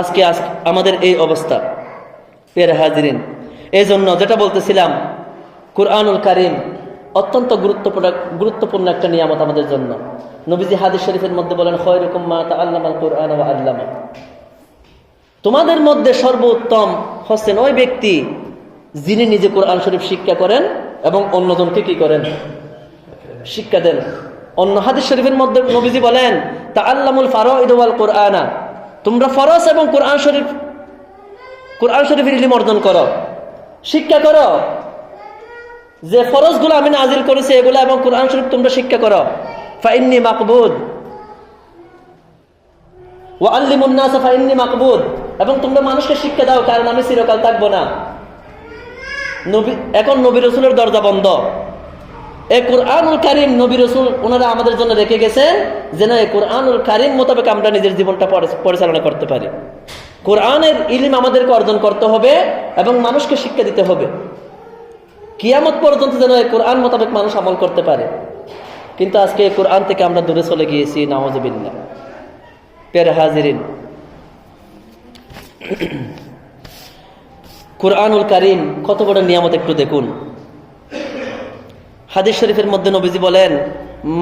আজকে আমাদের এই অবস্থা। প্রিয় হাজিরিন, এই জন্য যেটা বলতেছিলাম, কুরআনুল কারীম অত্যন্ত গুরুত্বপূর্ণ একটা নিয়ামত আমাদের জন্য। নবীজি হাদিস শরীফের মধ্যে বলেন, খায়রুকুম মা তাআল্লামাল কুরআন ওয়া আল্লামা, তোমাদের মধ্যে সর্বোত্তম হচ্ছেন ওই ব্যক্তি যিনি নিজে কোরআন শরীফ শিক্ষা করেন এবং অন্যজনকে কি করেন? শিক্ষা দেন। অন্য হাদিস শরীফের মধ্যে নবীজি বলেন, তাআল্লামুল ফারাইদ ওয়াল কুরআনা, তোমরা ফরজ এবং কোরআন শরীফের ইলম অর্জন করো, শিক্ষা করো। যে ফরজগুলো আমি নাজিল করেছি এগুলো এবং কোরআন শরীফ তোমরা শিক্ষা করো। ফাইন্নী মাকবুদ ওয়া আল্লিমুন নাস ফাইন্নী মাকবুদ, এবং তোমরা মানুষকে শিক্ষা দাও, কারণ আমি চিরকাল থাকবো না। এখন নবী রাসূলের দরজা বন্ধ। এই কুরআনুল কারীম নবী রাসূল ওনারা আমাদের জন্য রেখে গেছেন, যেন এই কুরআনুল কারীম মোতাবেক আমরা নিজের জীবনটা পরিচালনা করতে পারি। কোরআনের ইলম আমাদেরকে অর্জন করতে হবে এবং মানুষকে শিক্ষা দিতে হবে, কিয়ামত পর্যন্ত যেন এই কোরআন মোতাবেক মানুষ আমল করতে পারে। কিন্তু আজকে এই কোরআন থেকে আমরা দূরে চলে গিয়েছি, নাউযুবিল্লাহ। প্রিয় হাজিরিন, কুরআনুল কারীম কত বড় নিয়ামত একটু দেখুন। হাদিস শরীফের মধ্যে নবীজি বলেন,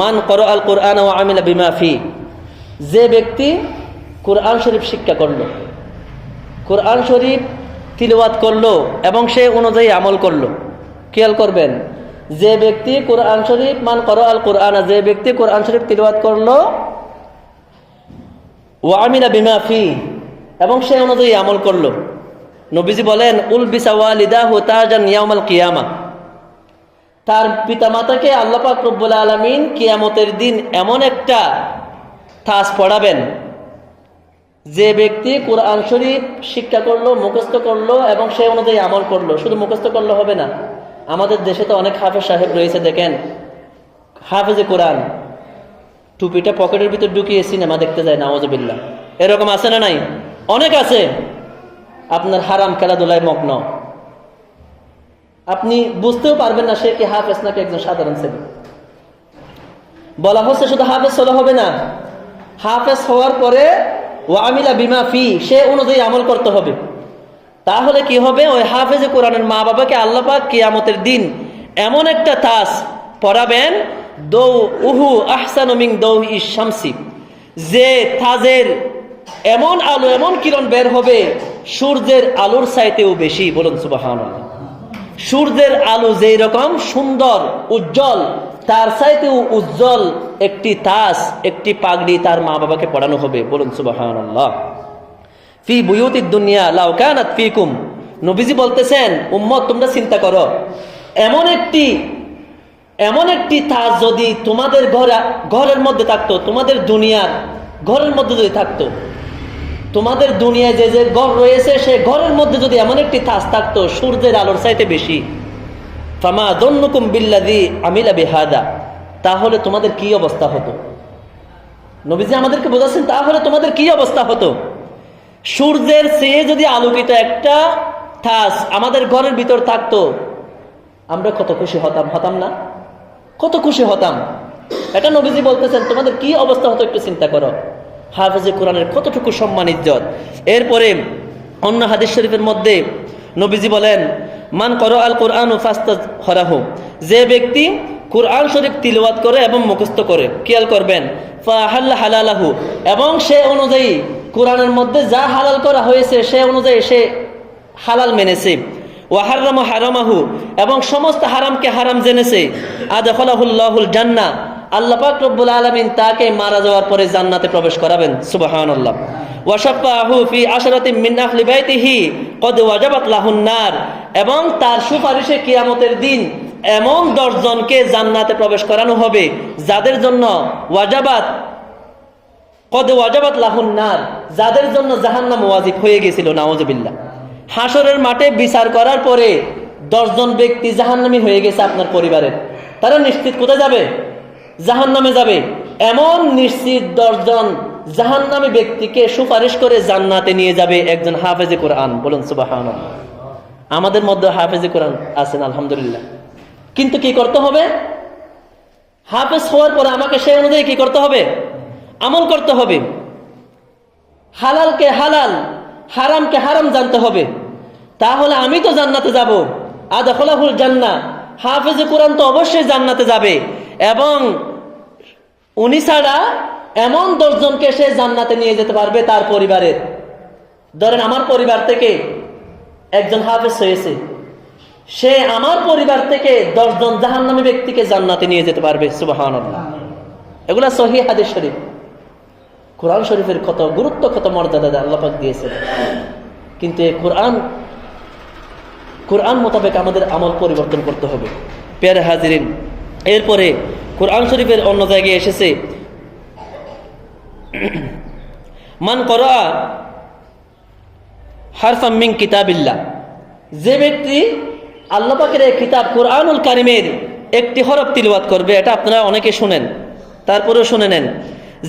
মান ক্বারাআল কুরআন ওয়া আমিলা বিমা ফি, যে ব্যক্তি কুরআন শরীফ শিক্ষা করলো, কুরআন শরীফ তিলাওয়াত করলো এবং সে অনুযায়ী আমল করলো। খেয়াল করবেন, যে ব্যক্তি কুরআন শরীফ, মান ক্বারাআল কুরআন, যে ব্যক্তি কুরআন শরীফ তিলাওয়াত করলো, ওয়া আমিলা বিমা ফি, এবং সে অনুযায়ী আমল করলো, নবীজি বলেন, উলবিসা ওয়ালিদাহু তাজান ইয়াউমাল কিয়ামা, তার পিতামাতাকে আল্লাহ পাক রব্বুল আলামিন কিয়ামতের দিন এমন একটা তাস পড়াবেন, যে ব্যক্তি কোরআন শরীফ শিক্ষা করলো, মুখস্থ করলো এবং সে অনুযায়ী আমল করলো। শুধু মুখস্থ করলে হবে না, আমাদের দেশে তো অনেক হাফেজ সাহেব রয়েছে, দেখেন হাফেজে কোরআন টুপিটা পকেটের ভিতর ঢুকিয়ে সিনেমা দেখতে যায়, নাউজুবিল্লাহ। এরকম আছে না নাই? অনেক আছে। আপনার হারাম খেলাধুলায় মগ্ন, আপনি বুঝতেও পারবেন না সে কি হাফেজ নাকি একজন সাধারণ ছেলে। বলা হচ্ছে শুধু হাফেজ হলে হবে না, হাফেজ হওয়ার পরে ওয়ামিলা বিমা ফি, সে অনুযায়ী আমল করতে হবে। তাহলে কি হবে? ওই হাফেজে কোরআনের মা বাবাকে আল্লাহ পাক কিয়ামতের দিন এমন একটা তাস পড়াবেন, দৌ উহু আহসানু মিন দৌহি শামসি, যে তাজের এমন আলো, এমন কিরণ বের হবে সূর্যের আলোর চাইতেও বেশি। বলুন সুবহানাল্লাহ। সূর্যের আলো যেই রকম সুন্দর উজ্জ্বল, তার চাইতেও উজ্জ্বল একটি তাস, একটি পাগড়ি তার মা বাবাকে পড়ানো হবে। বলুন সুবহানাল্লাহ। ফি বুয়ুতিদ দুনিয়া লাউ কানাত ফিকুম, নবীজি বলতেছেন উম্মত তোমরা চিন্তা করো, এমন একটি তাস যদি তোমাদের ঘরের মধ্যে থাকতো, তোমাদের দুনিয়ার ঘরের মধ্যে যদি থাকতো, তোমাদের দুনিয়ায় যে যে ঘর রয়েছে সে ঘরের মধ্যে যদি এমন একটি তাস থাকতো সূর্যের আলোর চাইতে বেশি, ফামা দন্নুকুম বিল্লাযী আমিলা বিহাদা, তাহলে তোমাদের কি অবস্থা হতো? নবীজি আমাদেরকে বোঝাচ্ছেন তাহলে তোমাদের কি অবস্থা হতো। সূর্যের চেয়ে যদি আলোকিত একটা তাস আমাদের ঘরের ভিতর থাকতো, আমরা কত খুশি হতাম না? কত খুশি হতাম। এটা নবীজি বলতেছেন তোমাদের কি অবস্থা হতো একটু চিন্তা করো। হাফেজে কোরআনের কতটুকু সম্মান ইজ্জত। এরপরে অন্য হাদিস শরীফের মধ্যে নবীজি বলেন মান করো আল কোরআন ফাস্তাযহরাহু, যে ব্যক্তি কোরআন শরীফ তিলাওয়াত করে এবং মুখস্থ করে, খেয়াল করবেন, ফাহাল্লা হালালাহু, এবং সে অনুযায়ী কোরআনের মধ্যে যা হালাল করা হয়েছে সে অনুযায়ী সে হালাল মেনেছে, ওয়াহাররামা হারামাহু, এবং সমস্ত হারামকে হারাম জেনেছে, আদখালাহুল্লাহুল জান্নাহ, আল্লাহ পাক রব্বুল আলামিন তাকে মারা যাওয়ার পরে জান্নাতে প্রবেশ করাবেন। সুবহানাল্লাহ। ওয়াশাফাহু ফি আশরাতিন মিন আহলি বাইতিহি কদ ওয়াজাবাত লাহুন নার, এবং তার সুপারিশে কিয়ামতের দিন এমন 10 জনকে জান্নাতে প্রবেশ করানো হবে যাদের জন্য কদ ওয়াজাবাত লাহুন নার, যাদের জন্য জাহান্নাম ওয়াজিব হয়ে গিয়েছিল। নাউজুবিল্লাহ। হাসরের মাঠে বিচার করার পরে 10 জন ব্যক্তি জাহান্নামী হয়ে গেছে আপনার পরিবারের, তারা নিশ্চিত কোথায় যাবে? জাহান্নামে যাবে। এমন নিশ্চিত 10 জন জাহান্নামী ব্যক্তিকে সুপারিশ করে জান্নাতে নিয়ে যাবে একজন হাফেজে কোরআন। বলুন সুবহানাল্লাহ। আমাদের মধ্যে হাফেজে কোরআন আছেন আলহামদুলিল্লাহ, কিন্তু কি করতে হবে? হাফেজ হওয়ার পরে আমাকে সেই অনুযায়ী কি করতে হবে? আমল করতে হবে। হালালকে হালাল, হারামকে হারাম জানতে হবে, তাহলে আমি তো জান্নাতে যাব। আদখালাহুল জান্নাহ, হাফেজে কোরআন তো অবশ্যই জান্নাতে যাবে, এবং উনি ছাড়া এমন 10 জনকে সে জান্নাতে নিয়ে যেতে পারবে তার পরিবারের। ধরেন আমার পরিবার থেকে একজন হাফেজ হয়েছে, সে আমার পরিবার থেকে 10 জন জাহান্নামী ব্যক্তিকে জান্নাতে নিয়ে যেতে পারবে। সুবহানাল্লাহ। এগুলা সহিহ হাদিস শরীফ। কোরআন শরীফের কত গুরুত্ব, কত মর্যাদা আল্লাহ পাক দিয়েছেন, কিন্তু এই কোরআন মোতাবেক আমাদের আমল পরিবর্তন করতে হবে। প্যারে হাজিরিন, এরপরে কোরআন শরীফের অন্য জায়গায় এসেছে মান করা হারফাম মিন কিতাবিল্লাহ, যে ব্যক্তি আল্লাহ পাকের এই কিতাব কোরআনুল কারীমের একটি হরফ তিলাওয়াত করবে, এটা আপনারা অনেকে শুনেন, তারপরেও শুনে নেন,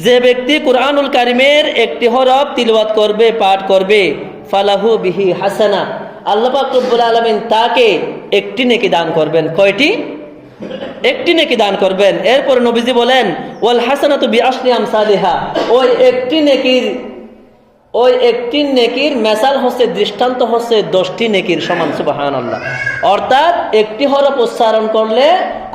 যে ব্যক্তি কোরআনুল কারীমের একটি হরফ তিলাওয়াত করবে, পাঠ করবে, ফালাহু বিহি হাসানা, আল্লাহ পাক রব্বুল আলামিন তাকে একটি নেকি দান করবেন। কয়টি? একটি নেকি দান করবেন। এরপর নবীজি বলেন ওয়াল হাসানাতু বিআশরি আমসালিহা, ওই একটি নেকির মেসাল হচ্ছে, দৃষ্টান্ত হচ্ছে 10টি নেকির সমান। সুবহানাল্লাহ। অর্থাৎ একটি হরফ উচ্চারণ করলে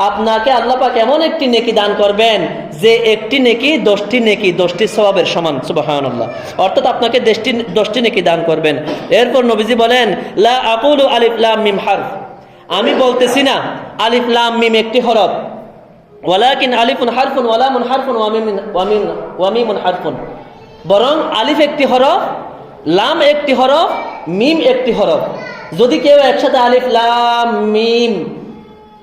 আপনাকে আল্লাহ পাক এমন একটি নেকি দান করবেন যে একটি নেকি 10টি নেকি, 10টি সওয়াবের সমান। সুবহানাল্লাহ। অর্থাৎ আপনাকে 10টি নেকি দান করবেন। এরপর নবীজি বলেন লা আকুলু আলিফ লাম মিম হারফ, আমি বলতেছি না আলিফ লাম মিম একটি হরফ, ওয়ালাকিন আলিফুন হারফুন ওয়া লামুন হারফুন ওয়া মিমুন হারফুন, বরং আলিফ একটি হরফ, লাম একটি হরফ, মিম একটি হরফ। যদি কেউ একসাথে আলিফ লাম মিম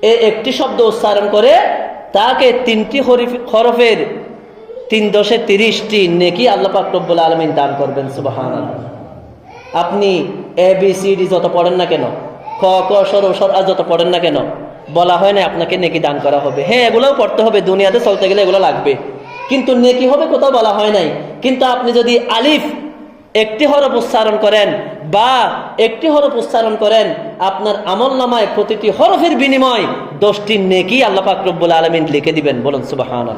এই একটি শব্দ উচ্চারণ করে তাকে 3টি হরফের 3×30টি নেকি আল্লাহ পাক রব্বুল আলামিন দান করবেন। সুবহানাল্লাহ। আপনি ABCD যত পড়েন না কেন, ক ক সর সর যত পড়েন না কেন, বলা হয় না আপনাকে নেকি দান করা হবে। হ্যাঁ, এগুলোও পড়তে হবে, দুনিয়াতে চলতে গেলে এগুলো লাগবে, কিন্তু নেকি হবে কোথাও বলা হয় নাই। কিন্তু আপনি যদি আলিফ একটি হরফ উচ্চারণ করেন বা একটি হরফ উচ্চারণ করেন, আপনার আমলনামায় প্রতিটি হরফের বিনিময় 10টি নেকি আল্লাহ পাক রব্বুল আলামিন লিখে দিবেন। বলুন সুবহানাল্লাহ।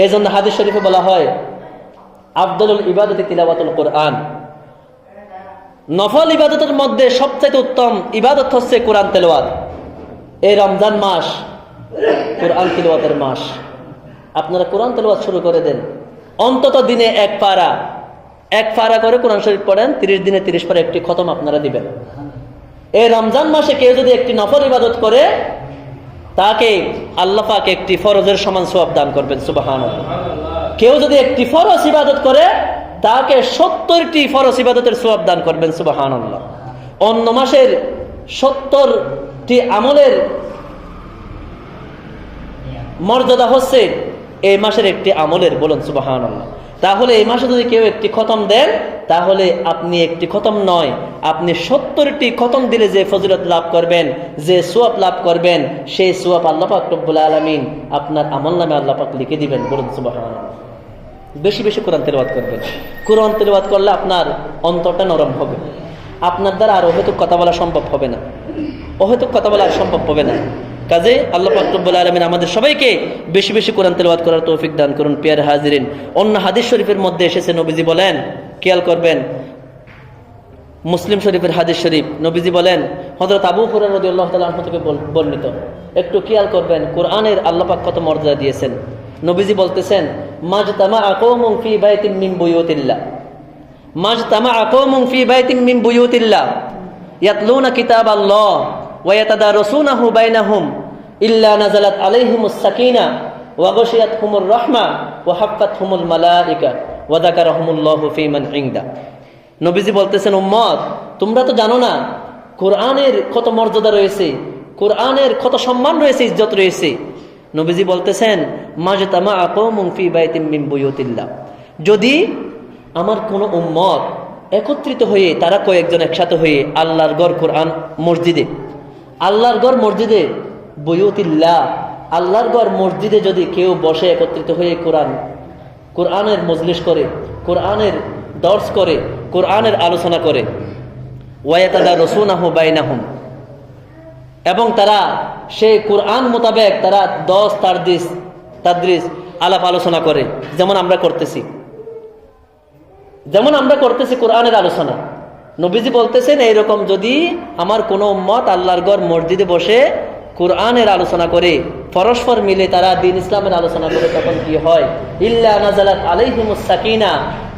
এই জন্য হাদিস শরীফে বলা হয় আফদলুল ইবাদতি তিলাওয়াতুল কোরআন। নফল ইবাদতের মধ্যে সবচেয়ে উত্তম ইবাদত হচ্ছে কোরআন তেলাওয়াত। এই রমজান মাস কোরআন তিলাওয়াতের মাস। আপনারা কোরআন তেলাওয়াত শুরু করে দেন। অন্তত দিনে এক পারা করে কোরআন শরীফ পড়েন। 30 দিনে 30 পারা একটি খতম আপনারা দিবেন। এই রমজান মাসে কেউ যদি একটি নফল ইবাদত করে, তাকে আল্লাহ পাক একটি ফরজের সমান সওয়াব দান করবেন। সুবহানাল্লাহ। কেউ যদি একটি ফরজ ইবাদত করে, তাকে 70টি ফরজ ইবাদতের সওয়াব দান করবেন। সুবহানাল্লাহ। অন্য মাসের 70টি আমলের মর্যাদা হচ্ছে এই মাসের একটি আমলের। বলুন সুবহানাল্লাহ। তাহলে এই মাসে যদি কেউ একটি খতম দেন, তাহলে আপনি একটি খতম নয়, আপনি 70টি খতম দিলে যে ফজিলত লাভ করবেন, যে সওয়াব লাভ করবেন, সেই সওয়াব আল্লাহ পাক রব্বুল আলামিন আপনার আমলনামে আল্লাহ পাক লিখে দিবেন। বলুন সুবহানাল্লাহ। বেশি বেশি কোরআন তেলাওয়াত করবেন। কোরআন তেলাওয়াত করলে আপনার অন্তরটা নরম হবে। আপনার দ্বারা আর অহেতুক কথা বলা সম্ভব হবে না, অহেতুক কথা বলা আর সম্ভব হবে না। কাজে আল্লাহ পাক রব্বুল আলামিন আমাদের সবাইকে বেশি বেশি কোরআন তেলাওয়াত করার তৌফিক দান করুন। প্রিয় হাজিরিন, অন্য হাদিস শরীফের মধ্যে এসেছে, নবীজি বলেন, খেয়াল করবেন, মুসলিম শরীফের হাদিস শরীফ, নবীজি বলেন, হযরত আবু হুরায়রা রাদিয়াল্লাহু তাআলা আনহু থেকে বর্ণিত, একটু খেয়াল করবেন কোরআনের আল্লাহ পাক কত মর্যাদা দিয়েছেন। নবীজি বলতেছেন, মাজতামাআ কওমুন ফি বাইতিন মিন বুয়ুতিল্লাহ, মাজতামাআ কওমুন ফি বাইতিন মিন বুয়ুতিল্লাহ ইয়াতলুনা কিতাবাল্লাহ ওয়া ইয়াতাদারাসুনাহু বাইনাহুম ইল্লা নাযালাত আলাইহিমুস সাকিনা ওয়া গাশিয়াতহুমুর রাহমা ওয়া হাফফাতহুমুল মালায়েকা ওয়া যাকারাহুমুল্লাহু ফি মান ইনদা। নবীজি বলতেছেন, উম্মত, তোমরা তো জানো না কোরআনের কত মর্যাদা রয়েছে, কোরআনের কত সম্মান রয়েছে, ইজ্জত রয়েছে। নবীজি বলতেছেন, মাজতামাআ কওমুন ফি বাইতিন মিন বুয়ুতিল্লাহ, যদি আমার কোন উম্মত একত্রিত হয়ে, তারা কয়েকজন একসাথে হয়ে আল্লাহর ঘর কোরআন মসজিদে, আল্লাহর ঘর মসজিদে, বুয়ুতিল্লাহ আল্লাহর ঘর মসজিদে যদি কেউ বসে একত্রিত হয়ে কোরআনের মজলিস করে, কোরআনের দর্স করে, কোরআনের আলোচনা করে, ওয়ায়াতাদারাসুনাহু বাইনাহুম, এবং তারা সেই কোরআন মোতাবেক তারা দর্স তাদরিস আলাপ আলোচনা করে, যেমন আমরা করতেছি কোরআনের আলোচনা। নবীজি বলতেছেন, এইরকম যদি আমার কোনো উম্মত আল্লাহর ঘর মসজিদে বসে কোরআনের আলোচনা করে, পরস্পর মিলে তারা দ্বীন ইসলামের আলোচনা করে, তখন কি হয়? ইল্লা নাযালাত আলাইহিমুস সাকিনা,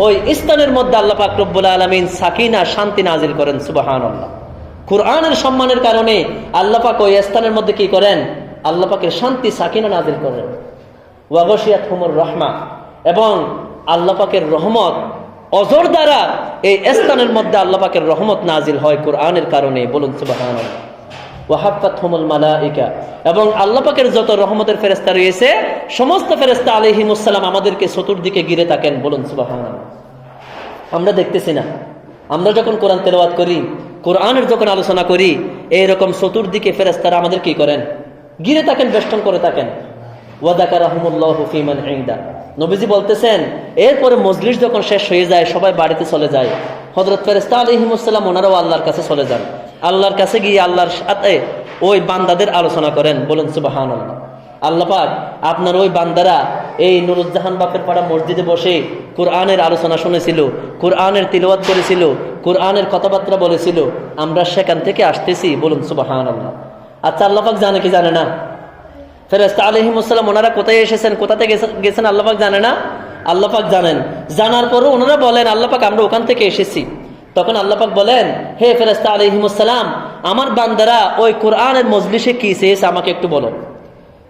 ওই স্থানের মধ্যে আল্লাহ পাক রব্বুল আলামিন সাকিনা, শান্তি নাজিল করেন। সুবহানাল্লাহ। কোরআনের সম্মানের কারণে আল্লাহ পাক ওই স্থানের মধ্যে কি করেন? আল্লাহ পাকের শান্তি, সাকিনা নাজিল করেন। ওয়া গাশিয়াতহুমুর রাহমা, এবং আল্লাহ পাকের রহমত অজর দ্বারা এই স্থানের মধ্যে আল্লাহ পাকের রহমত নাজিল হয় কোরআনের কারণে। বলুন সুবহানাল্লাহ। ওয়া হাফফাতহুমুল মালায়েকা, এবং আল্লাহ পাকের যত রহমতের ফেরেশতা রয়েছে, সমস্ত ফেরেশতা আলাইহিমুস সালাম আমাদেরকে চতুর্দিকে ঘিরে থাকেন। বলুন সুবহানাল্লাহ। আমরা দেখতেছি না, আমরা যখন কোরআন তেলাওয়াত করি, কোরআনের যখন আলোচনা করি, এইরকম চতুর্দিকে ফেরেশতারা আমাদের কি করেন? ঘিরে থাকেন, বেষ্টন করে থাকেন। ওয়া যাকারাহুমুল্লাহু ফি মান ইনদা। নবীজি বলতেছেন, এরপরে মজলিস যখন শেষ হয়ে যায়, সবাই বাড়িতে চলে যায়, হযরত ফেরেশতা আলাইহিমুস সালাম ওনারাও আল্লাহর কাছে চলে যান। আল্লাহর কাছে গিয়ে আল্লাহর সাথে ওই বান্দাদের আলোচনা করেন। বলুন সুবহানাল্লাহ। আল্লাহ পাক আপনার ওই বান্দারা এই নুরুজ্জাহান বাপের পাড়া মসজিদে বসে কোরআনের আলোচনা শুনেছিল, কোরআনের তিলাওয়াত করেছিল, কোরআনের কথাবার্তা বলেছিল, আমরা সেখান থেকে আসতেছি। বলুন সুবহানাল্লাহ। আচ্ছা, আল্লাহ পাক জানে কি জানে না? ফেরেশতা আলাইহিমুস সালাম ওনারা কোথায় এসেছেন, কোথাতে গেছেন আল্লাহ পাক জানে না? আল্লাহ পাক জানেন। জানার পরও ওনারা বলেন, আল্লাহ পাক আমরা ওখান থেকে এসেছি। তখন আল্লাহ পাক বলেন, হে ফেরেশতা আলাইহিমুস সালাম, আমার বান্দারা ওই কোরআনের মজলিসে কি চেয়েছে আমাকে একটু বলো।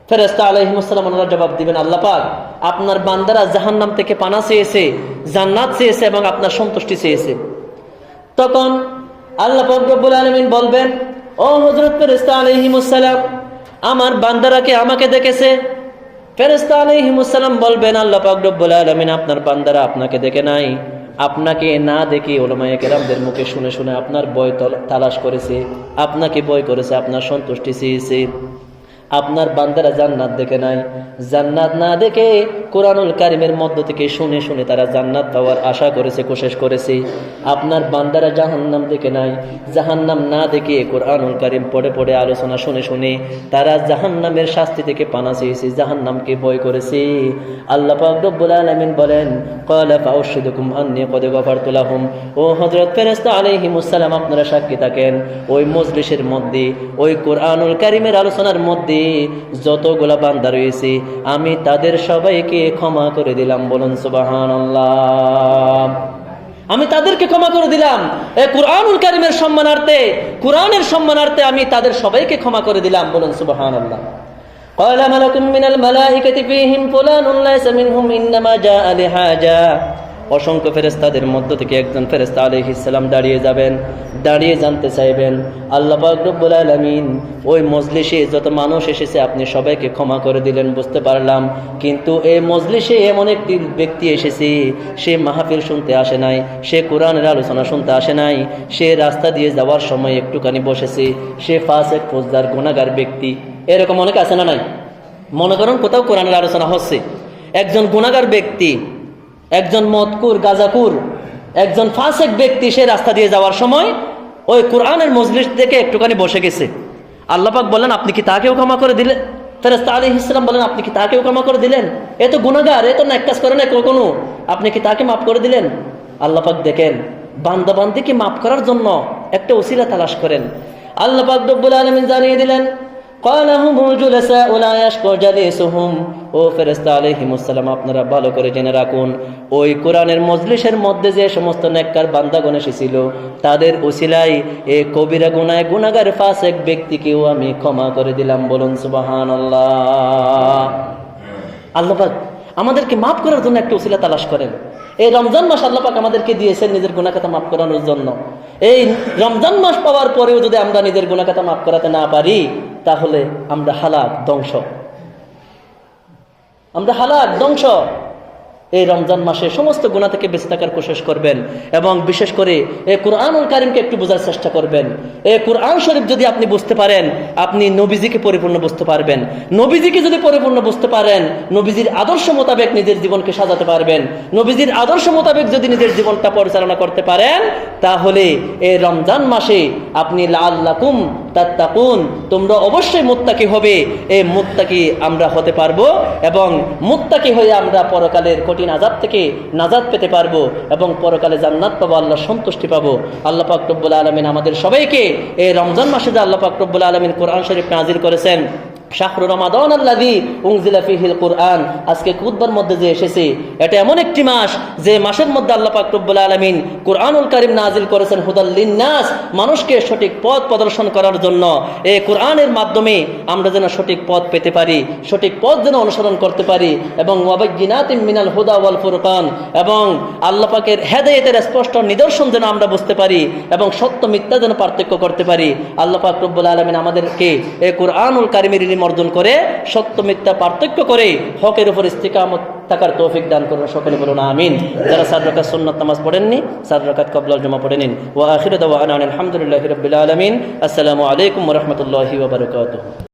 ফেরেশতা আলাইহিমুস সালাম ওনারা জবাব দিবেন, আল্লাহ পাক আপনার বান্দারা জাহান্নাম থেকে পানা চেয়েছে, জান্নাত চেয়েছে, এবং আপনার সন্তুষ্টি চেয়েছে। তখন আল্লাহ পাক রব্বুল আলামিন বলবেন, ও হযরত ফেরেশতা আলাইহিমুস সালাম, আমার বান্দারাকে আমাকে দেখেছে। ফেরেশতা আলাইহিমুস সালাম বলবেন, আল্লাহ পাক রব্বুল আলামিন আপনার বান্দারা আপনাকে দেখে নাই, আপনাকে না দেখে উলামায়ে কেরামদের মুখে শুনে শুনে আপনার ভয় তালাশ করেছে, আপনাকে ভয় করেছে, আপনার সন্তুষ্টি চেয়েছে। আপনার বান্দারা জান্নাত দেখে নাই, জান্নাত না দেখে কোরআনুল কারিমের মধ্য থেকে শুনে শুনে তারা জান্নাত পাওয়ার আশা করেছে, কোশিশ করেছে। আপনার বান্দারা জাহান্নাম দেখে নাই, জাহান্নাম না দেখে কোরআনুল কারিম পড়ে পড়ে আলোচনা শুনে শুনে তারা জাহান্নামের শাস্তি থেকে পানা চেয়েছে, জাহান্নামকে ভয় করেছে। আল্লাহ পাক রব্বুল আলামিন বলেন, ক্বালা ফাউশহিদুকুম আন্নী ক্বাদ গফারতু লাহুম। ও হযরত ফেরেশতা আলাইহিমুস সালাম, আপনারা সাক্ষী থাকেন, ওই মজলিসের মধ্যে, ওই কোরআনুল কারিমের আলোচনার মধ্যে যতগুলা বান্দা রয়েছে আমি তাদের সবাইকে ক্ষমা করে দিলাম। বলুন সুবহানাল্লাহ। আমি তাদেরকে ক্ষমা করে দিলাম, এই কোরআনুল কারিমের সম্মানার্থে, কোরআনের সম্মানার্থে আমি তাদের সবাইকে ক্ষমা করে দিলাম। বলুন সুবহানাল্লাহ। قال ملك من الملائكة فيهم فلان ليس منهم إنما جاء لحاجة। অসংখ্য ফেরেশতাদের মধ্য থেকে একজন ফেরেশতা আলাইহিস সালাম দাঁড়িয়ে যাবেন, দাঁড়িয়ে জানতে চাইবেন, আল্লাহ পাক রব্বুল আলামিন ওই মজলিসে যত মানুষ এসেছে আপনি সবাইকে ক্ষমা করে দিলেন, বুঝতে পারলাম, কিন্তু এই মজলিসে এমন একটি ব্যক্তি এসেছে, সে মাহফিল শুনতে আসে নাই, সে কোরআনের আলোচনা শুনতে আসে নাই, সে রাস্তা দিয়ে যাওয়ার সময় একটুখানি বসেছে, সে ফাসিক, ফৌজদার, গুনাহগার ব্যক্তি। এরকম অনেক আছে না নাই? মনে করেন কোথাও কোরআনের আলোচনা হচ্ছে, একজন গুনাহগার ব্যক্তি, একজন মদকুর, গাজাকুর, একজন ফাসিক ব্যক্তি সে রাস্তা দিয়ে যাওয়ার সময় ওই কোরআনের মজলিস থেকে একটুখানি বসে গেছে। আল্লাহ পাক বলেন, আপনি কি তাকেও ক্ষমা করে দিলেন? ফেরেশতা আলাইহিস সালাম বলেন, আপনি কি তাকেও ক্ষমা করে দিলেন? এ তো গুনাহগার, এ তো নেক কাজ করে না কখনো, আপনি কি তাকে মাফ করে দিলেন? আল্লাহ পাক দেখেন বান্দা বান্দিকে মাফ করার জন্য একটা ওসিলা তালাশ করেন। আল্লাহ পাক রব্বুল আলামিন জানিয়ে দিলেন, ও ফেরেশতা আলাইহিমুস সালাম, আপনারা ভালো করে জেনে রাখুন, ওই কোরআনের মজলিসের মধ্যে যে সমস্ত নেককার বান্দাগণ এসেছিল তাদের ওসিলায় এই কবিরা গুনায় গুনাহগার ফাসিক ব্যক্তিকেও আমি ক্ষমা করে দিলাম। বলুন সুবহানাল্লাহ। আল্লাহ পাক আমাদেরকে মাফ করার জন্য একটা ওসিলা তালাশ করেন। এই রমজান মাস আল্লাহ পাক আমাদেরকে দিয়েছেন নিজের গুনাহ খাতা মাফ করানোর জন্য। এই রমজান মাস পাওয়ার পরেও যদি আমরা নিজের গুনাহ খাতা মাফ করাতে না পারি, তাহলে আমরা হালাক, ধ্বংস, আমরা হালাক, ধ্বংস। এই রমজান মাসে সমস্ত গুনাহ থেকে বেঁচে থাকার কোশিশ করবেন এবং বিশেষ করে এই কোরআনুল কারিমকে একটু বোঝার চেষ্টা করবেন। এই কোরআন শরীফ যদি আপনি বুঝতে পারেন, আপনি নবীজিকে পরিপূর্ণ বুঝতে পারবেন। নবীজিকে যদি পরিপূর্ণ বুঝতে পারেন, নবীজির আদর্শ মোতাবেক নিজের জীবনকে সাজাতে পারবেন। নবীজির আদর্শ মোতাবেক যদি নিজের জীবনটা পরিচালনা করতে পারেন, তাহলে এই রমজান মাসে আপনি লাআল্লাকুম তাত্তাকুন, তোমরা অবশ্যই মুত্তাকি হবে। এই মুত্তাকি আমরা হতে পারবো এবং মুত্তাকি হয়ে আমরা পরকালের কঠিন আযাব থেকে নাজাত পেতে পারবো এবং পরকালে জান্নাত পাবো, আল্লাহর সন্তুষ্টি পাবো। আল্লাহ পাক রব্বুল আলামিন আমাদের সবাইকে এই রমজান মাসে যে আল্লাহ পাক রব্বুল আলামিন কোরআন শরীফ নাযিল করেছেন, শাহরু রমাদান আল্লাযী উনজিলা ফীহিল কুরআন, আজকে খুতবার মধ্যে যে এসেছে, এটা এমন একটি মাস যে মাসের মধ্যে আল্লাহ পাক রব্বুল আলামিন কোরআনুল কারীম নাযিল করেছেন হুদাল লিন্নাস, মানুষকে সঠিক পথ প্রদর্শন করার জন্য। এই কোরআনের মাধ্যমে আমরা যেন সঠিক পথ পেতে পারি, সঠিক পথ যেন অনুসরণ করতে পারি এবং ওয়াবায়্যিনাতিম মিনাল হুদা ওয়াল ফুরকান, এবং আল্লাহ পাকের হেদায়েতের স্পষ্ট নিদর্শন যেন আমরা বুঝতে পারি এবং সত্য মিথ্যা যেন পার্থক্য করতে পারি। আল্লাহ পাক রব্বুল আলামিন আমাদেরকে এই কোরআনুল কারীমের অর্জন করে সত্য মিথ্যা পার্থক্য করে হকের উপর ইস্তিকামত থাকার তৌফিক দান করুন। সকলে বলুন আমিন। যারা 4 রাকাত সুন্নাত নামাজ পড়েননি, 4 রাকাত ক্বাবলাল জুমা পড়ে নিন। ওয়া আখিরু দাওয়ানা আলহামদুলিল্লাহি রাব্বিল আলামিন। আসসালামু আলাইকুম ওয়া রাহমাতুল্লাহি ওয়া বারাকাতুহু।